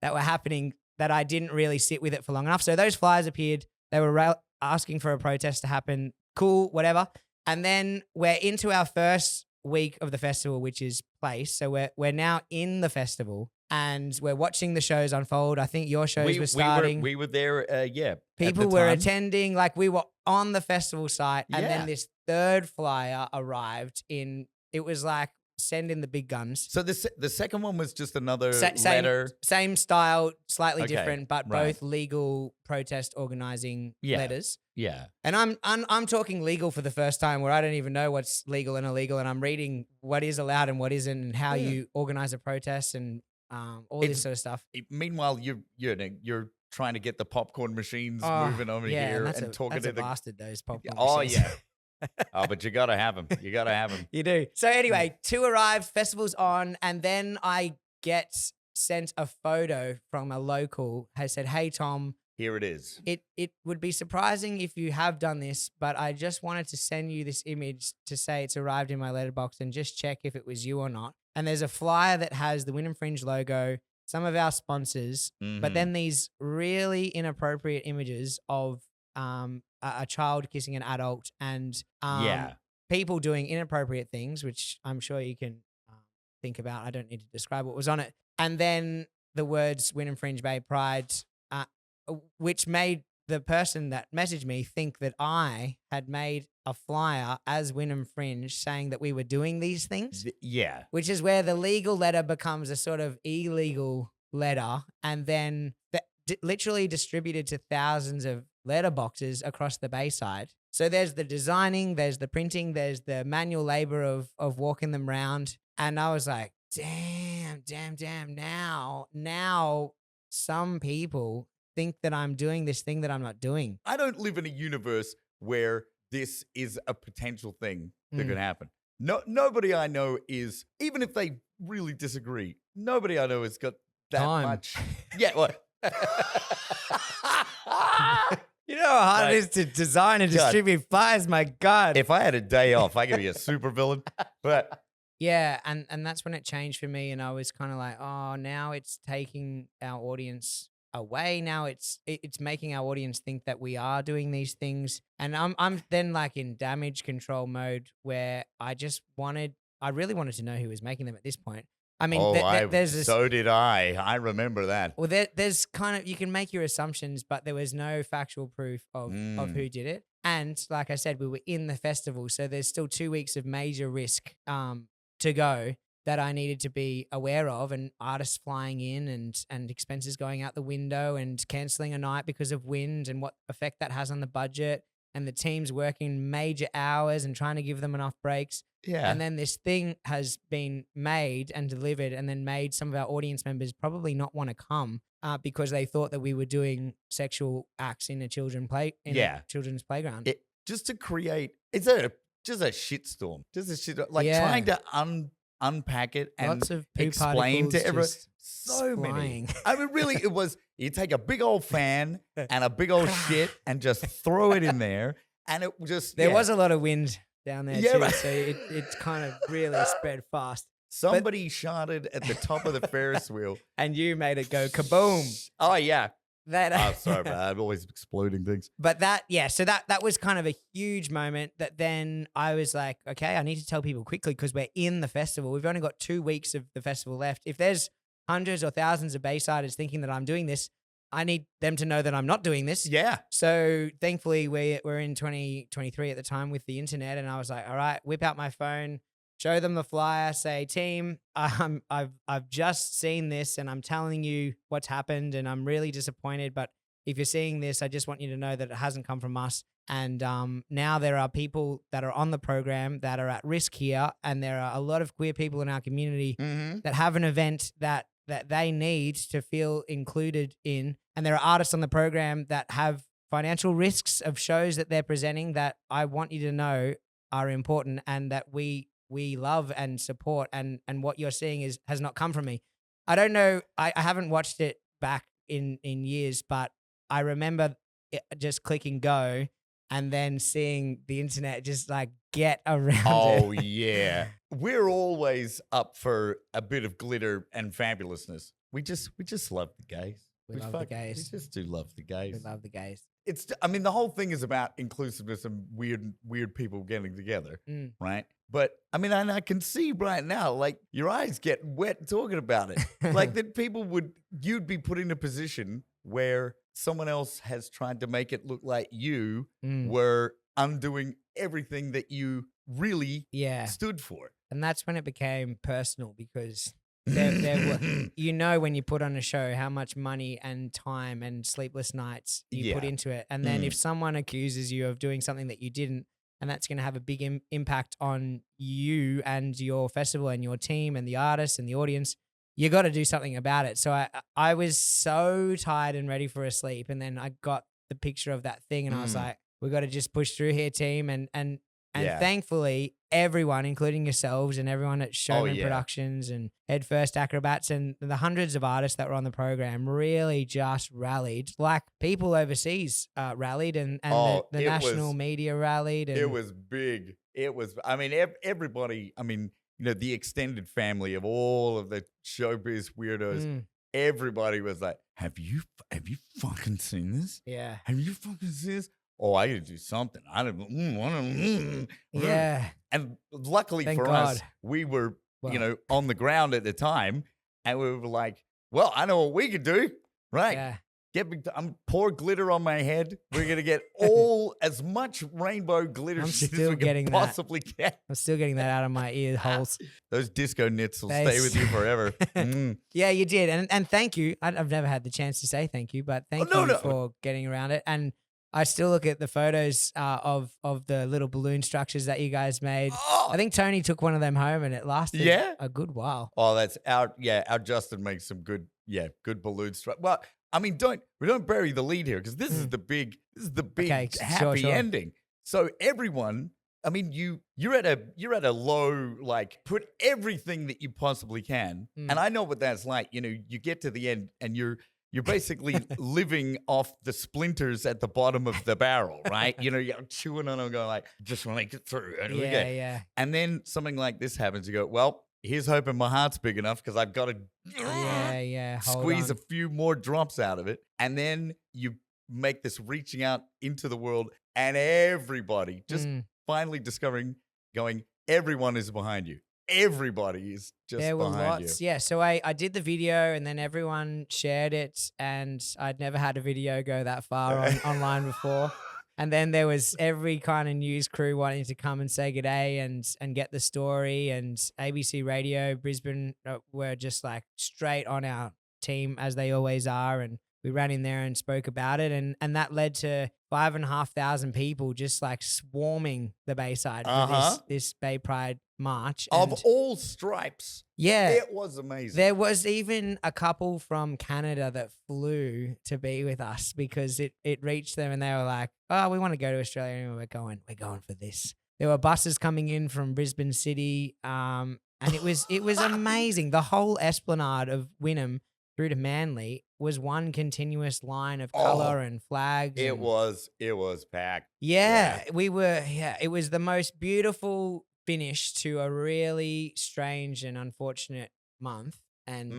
that were happening that I didn't really sit with it for long enough. So those flyers appeared. They were asking for a protest to happen. Cool, whatever. And then we're into our first week of the festival, which is Place. So we're now in the festival and we're watching the shows unfold. I think your shows were starting.
We were there, yeah.
People were attending, like we were on the festival site. And then this third flyer arrived in, it was like, send in the big guns.
So the second one was just another letter.
Same style, slightly different, but both legal protest organizing letters.
Yeah.
And I'm talking legal for the first time where I don't even know what's legal and illegal, and I'm reading what is allowed and what isn't and how you organize a protest and all this sort of stuff.
Meanwhile, you're trying to get the popcorn machines moving over here and talking to the
bastard, those popcorn
Oh
machines.
yeah. Oh, but you gotta have them. You gotta have them.
You do. So anyway, 2 arrived, festival's on, and then I get sent a photo from a local who said, "Hey Tom,
here it is.
It would be surprising if you have done this, but I just wanted to send you this image to say it's arrived in my letterbox and just check if it was you or not." And there's a flyer that has the Wynnum Fringe logo, some of our sponsors, but then these really inappropriate images of a child kissing an adult and people doing inappropriate things, which I'm sure you can think about. I don't need to describe what was on it. And then the words Wynnum Fringe Bay Pride, which made the person that messaged me think that I had made a flyer as Wynnum Fringe saying that we were doing these things.
Yeah.
Which is where the legal letter becomes a sort of illegal letter and then literally distributed to thousands of letterboxes across the Bayside. So there's the designing, there's the printing, there's the manual labor of walking them round. And I was like, damn, now some people think that I'm doing this thing that I'm not doing.
I don't live in a universe where this is a potential thing that could happen. Nobody I know is, even if they really disagree, nobody I know has got that much. Yeah, what?
You know how hard it is to design and distribute flyers, my God.
If I had a day off, I could be a super villain. But
yeah, and that's when it changed for me, and I was kind of like, oh, now it's taking our audience away. Now it's making our audience think that we are doing these things, and I'm then like in damage control mode where I really wanted to know who was making them at this point. I mean,
Oh,
there's this.
so did I. I remember that.
Well, there's kind of, you can make your assumptions, but there was no factual proof of who did it. And like I said, we were in the festival, so there's still 2 weeks of major risk to go that I needed to be aware of, and artists flying in and expenses going out the window and cancelling a night because of wind and what effect that has on the budget, and the teams working major hours and trying to give them enough breaks.
Yeah.
And then this thing has been made and delivered, and then made some of our audience members probably not want to come because they thought that we were doing sexual acts in a children's playground.
Just to create, it's just a shitstorm. Just a shit, like trying to unpack it and
lots of poo
explain to
particles
everyone.
just
So many.
flying.
I mean, really, it was, you take a big old fan and a big old shit and just throw it in there, and it just
There was a lot of wind down there
Yeah,
too,
right.
so it kind of really spread fast.
somebody sharded at the top of the Ferris wheel.
And you made it go kaboom.
Oh yeah.
That
Oh, sorry, man. I'm always exploding things.
But so that was kind of a huge moment that then I was like, okay, I need to tell people quickly because we're in the festival. We've only got 2 weeks of the festival left. If there's hundreds or thousands of Baysiders thinking that I'm doing this, I need them to know that I'm not doing this.
Yeah.
So thankfully we're in 2023 at the time with the internet, and I was like, all right, whip out my phone, show them the flyer, say, team, I've just seen this and I'm telling you what's happened, and I'm really disappointed. But if you're seeing this, I just want you to know that it hasn't come from us. And now there are people that are on the program that are at risk here, and there are a lot of queer people in our community that have an event that they need to feel included in. And there are artists on the program that have financial risks of shows that they're presenting that I want you to know are important, and that we love and support, and what you're seeing has not come from me. I don't know. I haven't watched it back in years, but I remember just clicking go and then seeing the internet just like get around
Oh
it.
yeah. We're always up for a bit of glitter and fabulousness. We just love the gays.
We love the gays.
We just do love the gays.
We love the gays.
I mean, the whole thing is about inclusiveness and weird people getting together,
Mm.
right? But I mean, and I can see right now, like your eyes get wet talking about it. Like that you'd be put in a position where someone else has tried to make it look like you were undoing everything that you really stood for.
And that's when it became personal, because there were, when you put on a show how much money and time and sleepless nights you put into it. And then if someone accuses you of doing something that you didn't, and that's going to have a big impact on you and your festival and your team and the artists and the audience, you got to do something about it. So I was so tired and ready for a sleep. And then I got the picture of that thing, and I was like, we got to just push through here, team. And thankfully, everyone, including yourselves and everyone at Showman Productions and Head First Acrobats and the hundreds of artists that were on the program, really just rallied, like people overseas rallied, and the national media rallied. And
it was big. It was, I mean, everybody, I mean, the extended family of all of the showbiz weirdos, everybody was like, have you fucking seen this?
Yeah.
Have you fucking seen this? Oh, I got to do something. I don't.
Yeah.
And luckily
Thank
for
God.
us, we were, on the ground at the time, and we were like, well, I know what we could do, right?
Yeah.
Pour glitter on my head. We're gonna get as much rainbow glitter
I'm
shit as
still
we
getting
can
that.
possibly get.
I'm still getting that out of my ear holes.
Those disco nits will
They
stay with you forever.
Yeah, you did. And thank you. I've never had the chance to say thank you, but thank you for getting around it. And I still look at the photos of the little balloon structures that you guys made.
Oh,
I think Tony took one of them home, and it lasted a good while.
oh, that's our Justin makes some good balloon structure. Well, I mean, we don't bury the lead here, because this is the big
Okay,
happy
sure.
ending. So everyone, I mean, you're at a low, like, put everything that you possibly can. And I know what that's like. You get to the end and you're basically living off the splinters at the bottom of the barrel, right? You're chewing on them, going like, just want to get through.
Yeah.
And then something like this happens. You go, well, here's hoping my heart's big enough, because I've got to
Yeah.
squeeze a few more drops out of it. And then you make this reaching out into the world, and everybody just finally discovering, going, everyone is behind you. everybody is just
There were
behind
lots.
you.
Yeah. So I did the video and then everyone shared it. And I'd never had a video go that far online before. And then there was every kind of news crew wanting to come and say good day and get the story. And ABC Radio Brisbane were just like straight on our team as they always are. And we ran in there and spoke about it. And that led to 5,500 people just like swarming the Bayside for this Bay Pride march.
Of
And
all stripes.
yeah,
It was amazing.
there was even a couple from Canada that flew to be with us because it reached them and they were like, "Oh, we want to go to Australia anyway. We're going for this." There were buses coming in from Brisbane City, and it was amazing. The whole esplanade of Wynnum through to Manly was one continuous line of color and flags.
It
and-
was packed.
yeah, we were. Yeah, it was the most beautiful finish to a really strange and unfortunate month, and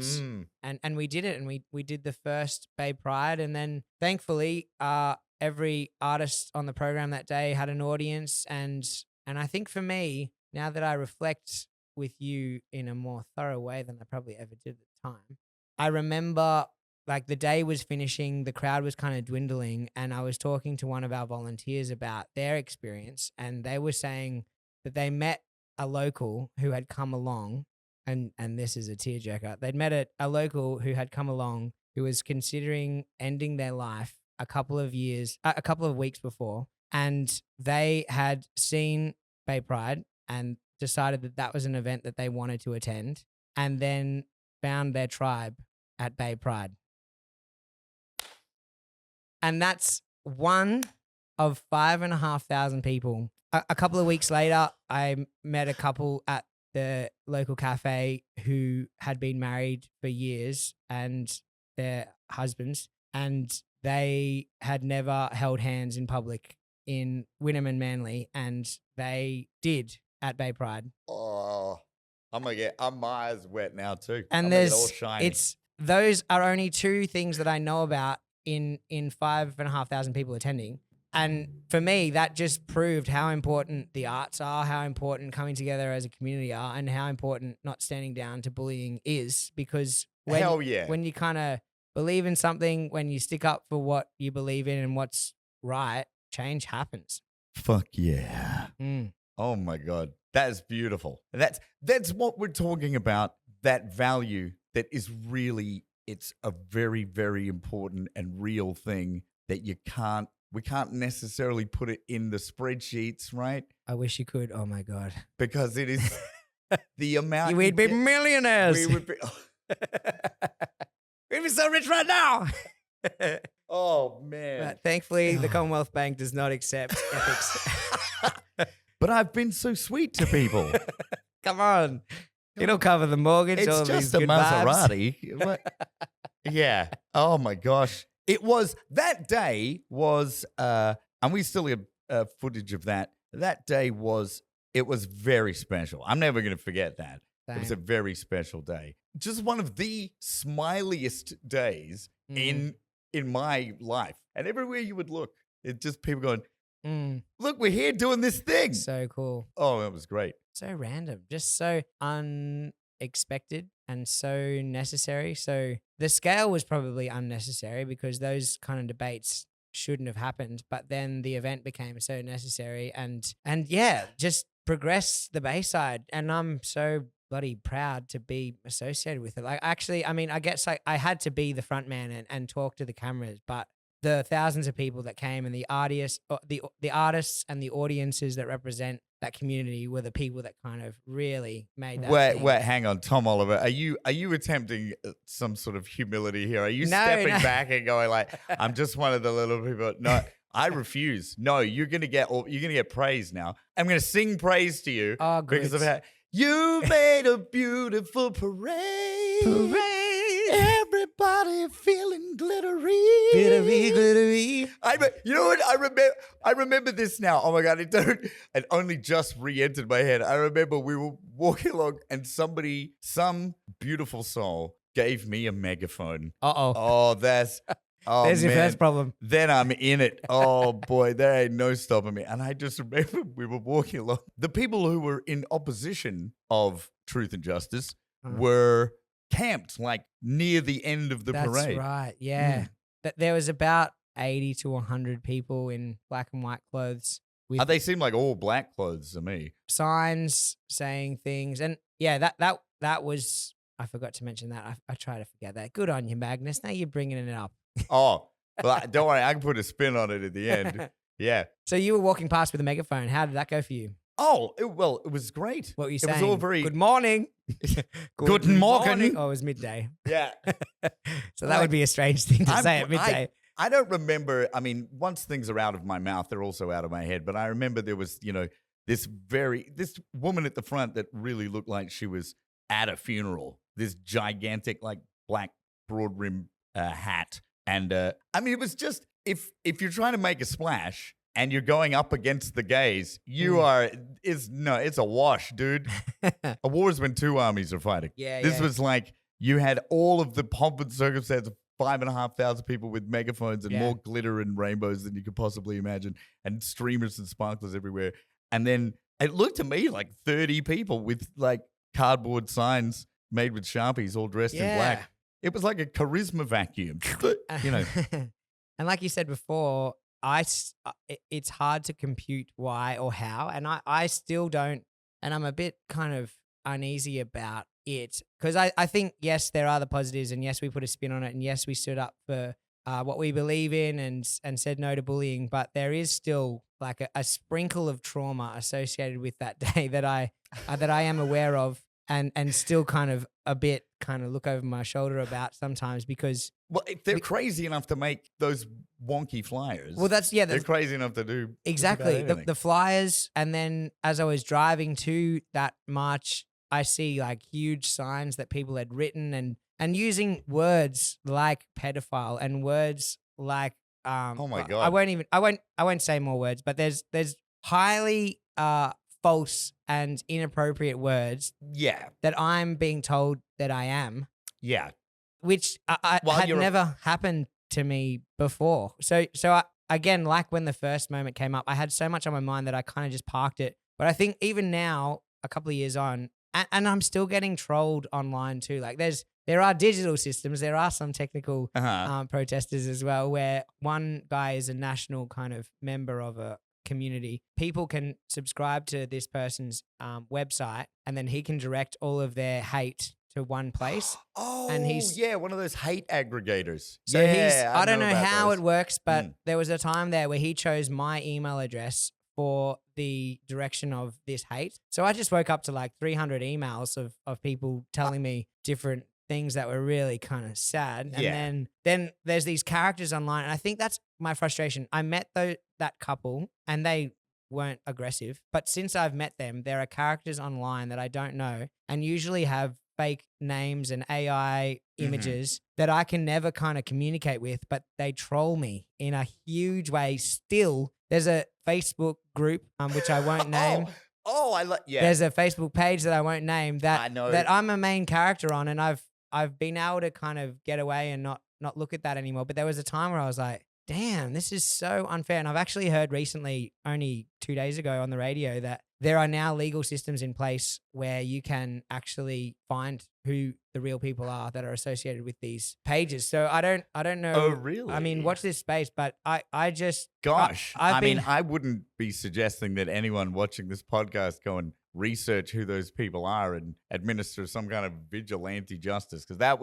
we did it, and we did the first Bay Pride, and then thankfully, every artist on the program that day had an audience, and I think for me, now that I reflect with you in a more thorough way than I probably ever did at the time, I remember. Like the day was finishing, the crowd was kind of dwindling, and I was talking to one of our volunteers about their experience, and they were saying that they met a local who had come along, and this is a tearjerker. They'd met a local who had come along who was considering ending their life a couple of weeks before, and they had seen Bay Pride and decided that that was an event that they wanted to attend, and then found their tribe at Bay Pride. And that's one of 5,500 people. A couple of weeks later, I met a couple at the local cafe who had been married for years and their husbands, and they had never held hands in public in Wynnum and Manly, and they did at Bay Pride.
Oh, my eyes wet now too.
And
I'm gonna get all shiny.
those are only two things that I know about in 5,500 people attending. And for me, that just proved how important the arts are, how important coming together as a community are, and how important not standing down to bullying is. Because
Hell yeah.
when you kind of believe in something, when you stick up for what you believe in and what's right, change happens.
Fuck yeah.
Mm.
Oh my God. That is beautiful. That's what we're talking about. That value that is really, it's a very, very important and real thing that we can't necessarily put it in the spreadsheets, right?
I wish you could. Oh my God.
Because it is the amount.
We'd be millionaires.
We would be.
We'd be so rich right now.
Oh man.
But thankfully, the Commonwealth Bank does not accept ethics.
But I've been so sweet to people.
Come on. It'll cover the mortgage. all
It's
of
just
these
a
good vibes.
Maserati. What? Yeah. Oh my gosh. It was, that day was, and we still have footage of that. That day it was very special. I'm never going to forget that. It was a
Same.
very special day. Just one of the smiliest days in my life. And everywhere you would look, it just people going, look, we're here doing this thing.
So cool.
Oh, it was great.
So random. Just so unexpected and so necessary. So the scale was probably unnecessary because those kind of debates shouldn't have happened. But then the event became so necessary and yeah, just progress the Bayside. And I'm so bloody proud to be associated with it. Like actually, I mean, I guess I had to be the front man and talk to the cameras, but the thousands of people that came and the artists and the audiences that represent that community were the people that kind of really made that.
Wait, hang on, Tom Oliver. Are you attempting some sort of humility here? Are you stepping back and going like, I'm just one of the little people? No, I refuse. No, you're gonna get praise now. I'm gonna sing praise to you because of how you made a beautiful parade. Everybody feeling glittery.
glittery.
You know what? I remember this now. Oh my God, it only just re-entered my head. I remember we were walking along and some beautiful soul gave me a megaphone.
Uh-oh.
Oh, Oh,
There's your
man.
first problem.
Then I'm in it. Oh boy, there ain't no stopping me. And I just remember we were walking along. The people who were in opposition of truth and justice were camped like near the end of the
That's
parade.
right. Yeah. But there was about 80 to 100 people in black and white clothes with
They seem like all black clothes to me.
signs saying things. And yeah, that was, I forgot to mention that. I try to forget that. Good on you, Magnus. Now you're bringing it up.
Oh, well, don't worry. I can put a spin on it at the end. Yeah.
So you were walking past with a megaphone. How did that go for you?
Oh, it was great.
What were you
It
saying?
was all very...
Good morning.
Guten Morgen.
Oh, it was midday.
Yeah.
So that would be a strange thing to say at
I'm-
midday.
I don't remember. I mean, once things are out of my mouth, they're also out of my head. But I remember there was, this woman at the front that really looked like she was at a funeral. This gigantic, like, black broad rim hat. And I mean, it was just, if you're trying to make a splash and you're going up against the gays, it's a wash, dude. A war is when two armies are fighting.
Yeah,
This
yeah.
was like, you had all of the pomp and circumstance of 5,500 people with megaphones and
Yeah.
more glitter and rainbows than you could possibly imagine, and streamers and sparklers everywhere. And then it looked to me like 30 people with like cardboard signs made with Sharpies, all dressed in black. It was like a charisma vacuum.
And like you said before, it's hard to compute why or how. And I still don't, and I'm a bit kind of uneasy about it, because I think, yes, there are the positives, and yes, we put a spin on it, and yes, we stood up for what we believe in and said no to bullying, but there is still like a sprinkle of trauma associated with that day that I am aware of, and still kind of a bit look over my shoulder about sometimes, because
Well, if they're crazy enough to make those wonky flyers.
well,
they're crazy enough to do just
exactly
about anything.
the flyers. And then as I was driving to that march, I see like huge signs that people had written and using words like pedophile and words like
Oh my God.
I won't say more words, but there's highly false and inappropriate words
Yeah,
that I'm being told that I am,
yeah.
which I
While
had
you're a-
never happened to me before. So again, like when the first moment came up, I had so much on my mind that I kind of just parked it. But I think even now, a couple of years on, and I'm still getting trolled online too. Like there are digital systems, there are some technical protesters as well, where one guy is a national kind of member of a community. People can subscribe to this person's website, and then he can direct all of their hate to one place.
Oh,
And he's-
one of those hate aggregators.
So
yeah,
I don't know
about
how
those.
it works, but
Mm.
there was a time there where he chose my email address for the direction of this hate. So I just woke up to like 300 emails of people telling me different things that were really kind of sad. And
Yeah.
then there's these characters online, and I think that's my frustration. I met that couple and they weren't aggressive, but since I've met them, there are characters online that I don't know and usually have fake names and AI images that I can never kind of communicate with, but they troll me in a huge way still. There's a Facebook group, which I won't name.
Yeah.
There's a Facebook page that I won't name that
I know.
that I'm a main character on, and I've been able to kind of get away and not look at that anymore. But there was a time where I was like, damn, this is so unfair. And I've actually heard recently, only 2 days ago on the radio, that there are now legal systems in place where you can actually find who the real people are that are associated with these pages. So I don't know.
Oh, really?
I mean, watch this space, but I just
Gosh,
I've
mean,
been-
I wouldn't be suggesting that anyone watching this podcast go and research who those people are and administer some kind of vigilante justice, because that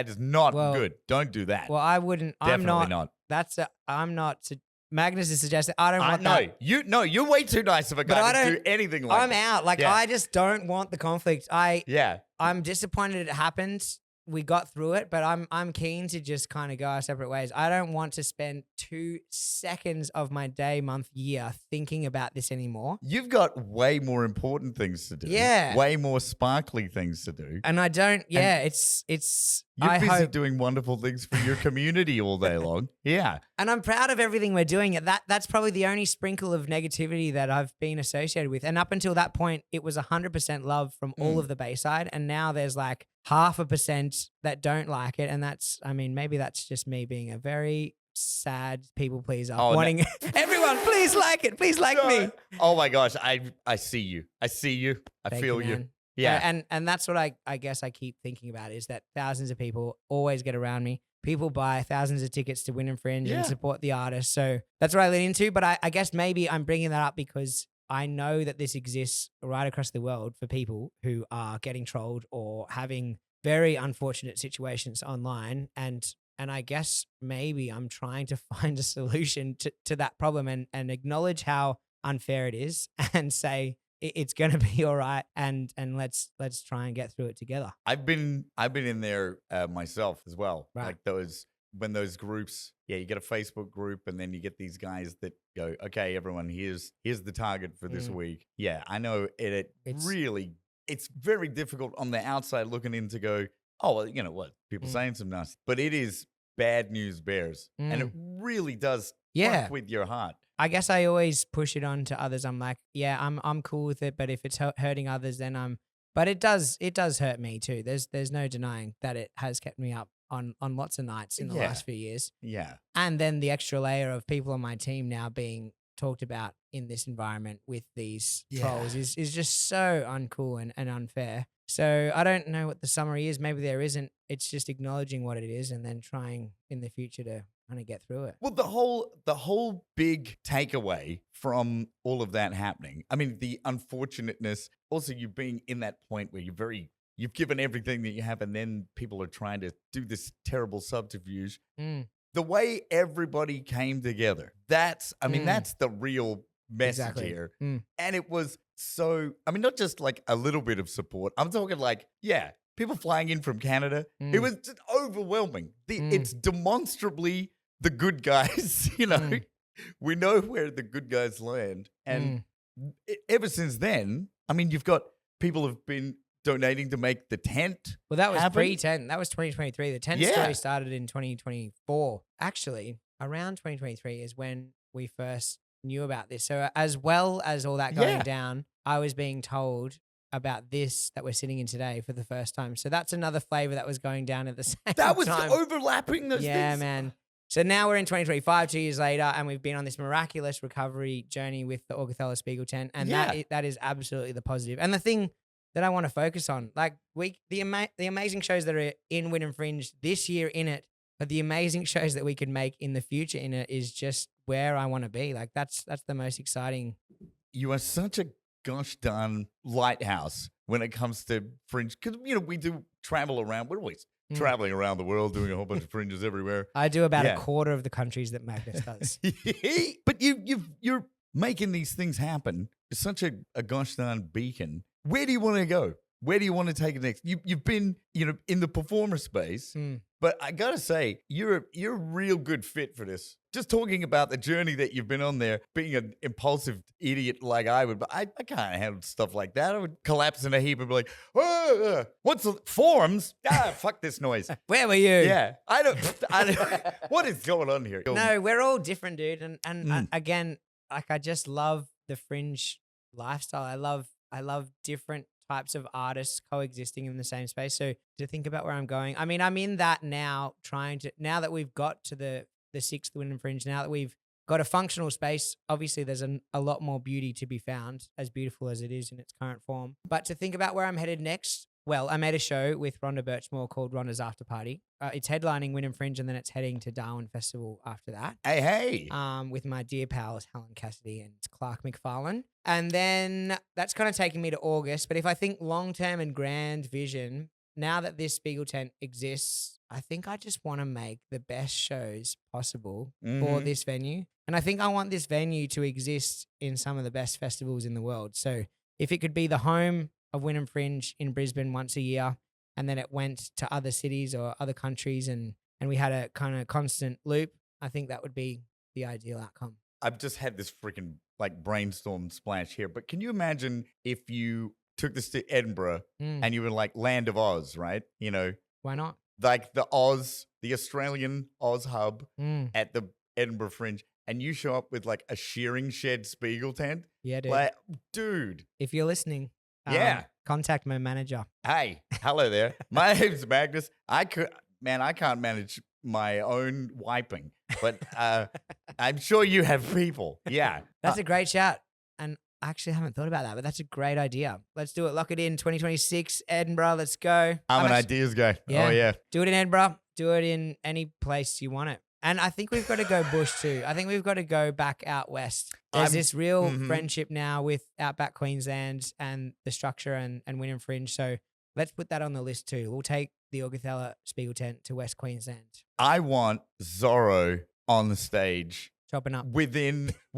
is not
Well-
good. Don't do that.
well, I wouldn't. I'm
Definitely
not.
not.
I'm not. Magnus is suggesting I don't want that.
You're way too nice of a
But I
guy to do
don't-
anything like
I'm
that.
out. Like
Yeah.
I just don't want the conflict.
Yeah.
I'm disappointed it happened. We got through it, but I'm keen to just kind of go our separate ways. I don't want to spend 2 seconds of my day, month, year thinking about this anymore.
You've got way more important things to do.
Yeah.
Way more sparkly things to do.
And I don't. Yeah, it's.
You're
I
busy
hope,
doing wonderful things for your community all day long. Yeah.
and I'm proud of everything we're doing. That's probably the only sprinkle of negativity that I've been associated with. And up until that point, it was 100% love from all of the Bayside, and now there's like 0.5% that don't like it. And that's, I mean, maybe that's just me being a very sad people pleaser,
Oh, no.
wanting everyone, please like it, please like me.
Oh my gosh, I see you. I see you. I
Thank
feel you.
man.
Yeah.
And that's what I guess I keep thinking about is that thousands of people always get around me. People buy thousands of tickets to Wynnum Fringe
Yeah.
and support the artist. So that's what I lean into. But I guess maybe I'm bringing that up because I know that this exists right across the world for people who are getting trolled or having very unfortunate situations online. And I guess maybe I'm trying to find a solution to that problem and acknowledge how unfair it is and say it's going to be all right and let's try and get through it together.
I've been in there myself as well.
Right.
Like when those groups, you get a Facebook group and then you get these guys that go, okay, everyone, here's the target for this week. Yeah, I know it's very difficult on the outside looking in to go, oh, well, you know what, people saying some nasty, but it is bad news bears. And it really does fuck with your heart.
I guess I always push it on to others. I'm like, yeah, I'm cool with it, but if it's hurting others, then but it does hurt me too. There's no denying that it has kept me up on lots of nights in the last few years.
Yeah.
And then the extra layer of people on my team now being talked about in this environment with these trolls is just so uncool and unfair. So I don't know what the summary is. Maybe there isn't. It's just acknowledging what it is and then trying in the future to kind of get through it.
Well, the whole big takeaway from all of that happening, I mean, the unfortunateness, also you being in that point where you've given everything that you have and then people are trying to do this terrible subterfuge. The way everybody came together, that's the real message here. And it was so, I mean, not just like a little bit of support. I'm talking like, people flying in from Canada. It was just overwhelming. It's demonstrably the good guys, you know. We know where the good guys land. And ever since then, I mean, you've got people have been donating to make the tent.
Well, that was
happen.
pre-tent. That was 2023. The tent story started in 2024. Actually, around 2023 is when we first knew about this. So as well as all that going down, I was being told about this that we're sitting in today for the first time. So that's another flavor that was going down at the same time.
That was overlapping those things.
Yeah, man. So now we're in 2025, 2 years later, and we've been on this miraculous recovery journey with the Augatella Spiegeltent, and that is absolutely the positive. And the thing that I want to focus on, like the amazing shows that are in Wynnum Fringe this year in it, but the amazing shows that we could make in the future in it is just where I want to be. Like that's the most exciting.
You are such a gosh darn lighthouse when it comes to Fringe, because we do travel around. We're always traveling around the world, doing a whole bunch of Fringes everywhere.
I do about a quarter of the countries that Magnus does.
But you're making these things happen. It's such a gosh darn beacon. Where do you want to go? Where do you want to take it next? You've been, in the performer space, but I gotta say, you're a real good fit for this. Just talking about the journey that you've been on there, being an impulsive idiot like I would, but I can't handle stuff like that. I would collapse in a heap and be like, what's the forums? Fuck this noise.
Where were you?
Yeah, I don't what is going on here?
No, we're all different, dude. And again, like I just love the Fringe lifestyle. I love different types of artists coexisting in the same space. So to think about where I'm going, I mean, I'm in that now, now that we've got to the sixth Wynnum Fringe, now that we've got a functional space, obviously there's a lot more beauty to be found, as beautiful as it is in its current form. But to think about where I'm headed next, well, I made a show with Rhonda Birchmore called Rhonda's After Party. It's headlining Wynnum Fringe and then it's heading to Darwin Festival after that.
Hey.
With my dear pals Helen Cassidy and Clark McFarlane. And then that's kind of taking me to August. But if I think long-term and grand vision, now that this Spiegeltent exists, I think I just want to make the best shows possible for this venue. And I think I want this venue to exist in some of the best festivals in the world. So if it could be the home of Wynnum Fringe in Brisbane once a year, and then it went to other cities or other countries and we had a kind of constant loop, I think that would be the ideal outcome.
I've just had this freaking brainstorm splash here, but can you imagine if you took this to Edinburgh and you were like Land of Oz, right?
Why not?
Like the Australian Oz hub at the Edinburgh Fringe, and you show up with like a shearing shed Spiegeltent.
Yeah, dude.
Like, dude.
If you're listening,
Yeah.
Contact my manager.
Hey, hello there. My name's Magnus. I can't manage my own wiping, but I'm sure you have people. Yeah.
That's a great shout. And I actually haven't thought about that, but that's a great idea. Let's do it. Lock it in. 2026, Edinburgh. Let's go.
I'm an ideas guy.
Yeah.
Oh, yeah.
Do it in Edinburgh. Do it in any place you want it. And I think we've got to go bush too. I think we've got to go back out west. There's this real friendship now with Outback Queensland and the structure and Wynnum Fringe. So let's put that on the list too. We'll take the Augathella Spiegeltent to West Queensland.
I want Zorro on the stage.
Chopping up.
We'll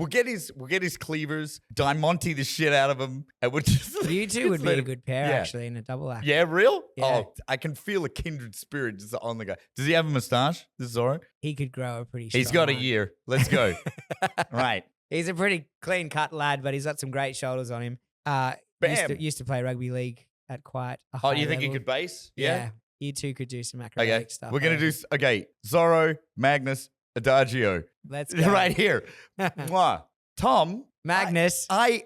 get his cleavers, Diamante the shit out of him, and we'll just
You two would be
let
a
him-
good pair
yeah.
actually in a double act.
Yeah, real?
Yeah.
Oh, I can feel a kindred spirit just on the guy. Does he have a mustache? This Zorro?
He could grow a pretty
He's
strong
got a
one.
year. Let's go. Right.
He's a pretty clean cut lad, but he's got some great shoulders on him.
Bam.
Used to play rugby league at quite a high
Oh, you think he
level.
could base?
Yeah. You two could do some
Okay.
acrobatic stuff.
We're going
I
to do, Zorro, Magnus, Adagio.
Let's go.
Right here. Mwah. Tom.
Magnus.
I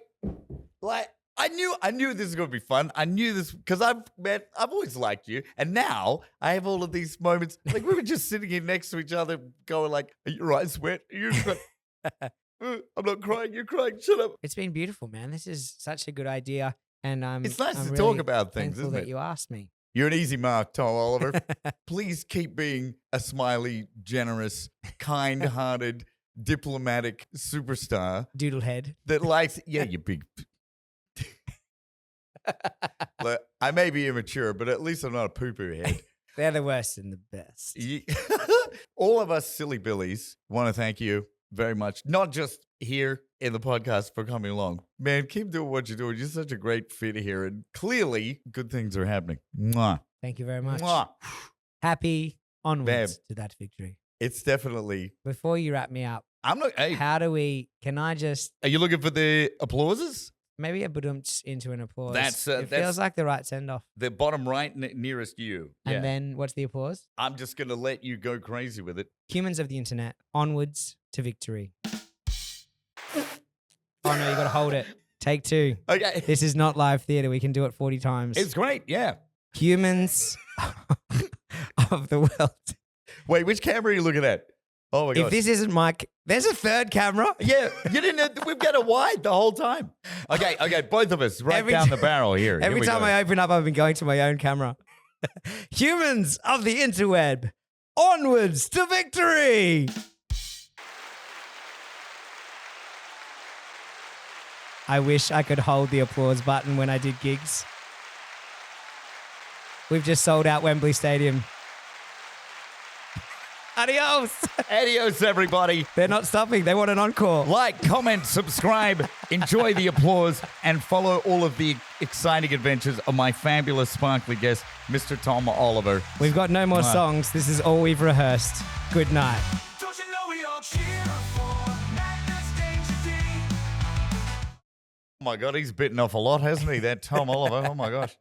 knew this was going to be fun. I knew this because I've always liked you. And now I have all of these moments. Like we were just sitting here next to each other going like, are you right, Sweat? Are you right? I'm not crying. You're crying. Shut up.
It's been beautiful, man. This is such a good idea. And
It's nice
I'm
to
really
talk about things,
thankful
isn't
that
it?
you asked me.
You're an easy mark, Tom Oliver. Please keep being a smiley, generous, kind-hearted, diplomatic superstar
Doodlehead.
that likes, yeah, you big. Look, I may be immature, but at least I'm not a poo-poo head.
They're the worst and the best.
All of us silly billies want to thank you very much. Not just here in the podcast for coming along. Man, keep doing what you're doing. You're such a great fit here. And clearly, good things are happening. Mwah.
Thank you very much.
Mwah.
Happy onwards to that victory.
It's definitely.
Before you wrap me up,
I'm not. Hey,
can I just
are you looking for the applauses?
maybe a badumts into an applause?
That's,
it feels like the right send off.
The bottom right nearest you.
And then what's the applause?
I'm just going to let you go crazy with it.
Humans of the internet, onwards to victory. Oh no, you got to hold it. Take two.
Okay.
This is not live theater. We can do it 40 times.
It's great. Yeah.
Humans of the world.
Wait, which camera are you looking at? Oh my gosh.
If this isn't Mike, there's a third camera.
Yeah, you didn't. We've got it wide the whole time. Okay, both of us right
Every
down
ti-
the barrel here.
Every
Here we
time
go.
I open up, I've been going to my own camera. Humans of the interweb, onwards to victory. I wish I could hold the applause button when I did gigs. We've just sold out Wembley Stadium. Adios.
Adios, everybody.
They're not stopping. They want an encore.
Like, comment, subscribe, enjoy the applause, and follow all of the exciting adventures of my fabulous, sparkly guest, Mr. Tom Oliver.
We've got no more songs. This is all we've rehearsed. Good night.
Don't you know we all cheer for Magnus Danger D?
Oh my God, he's bitten off a lot, hasn't he? That Tom Oliver. Oh my gosh.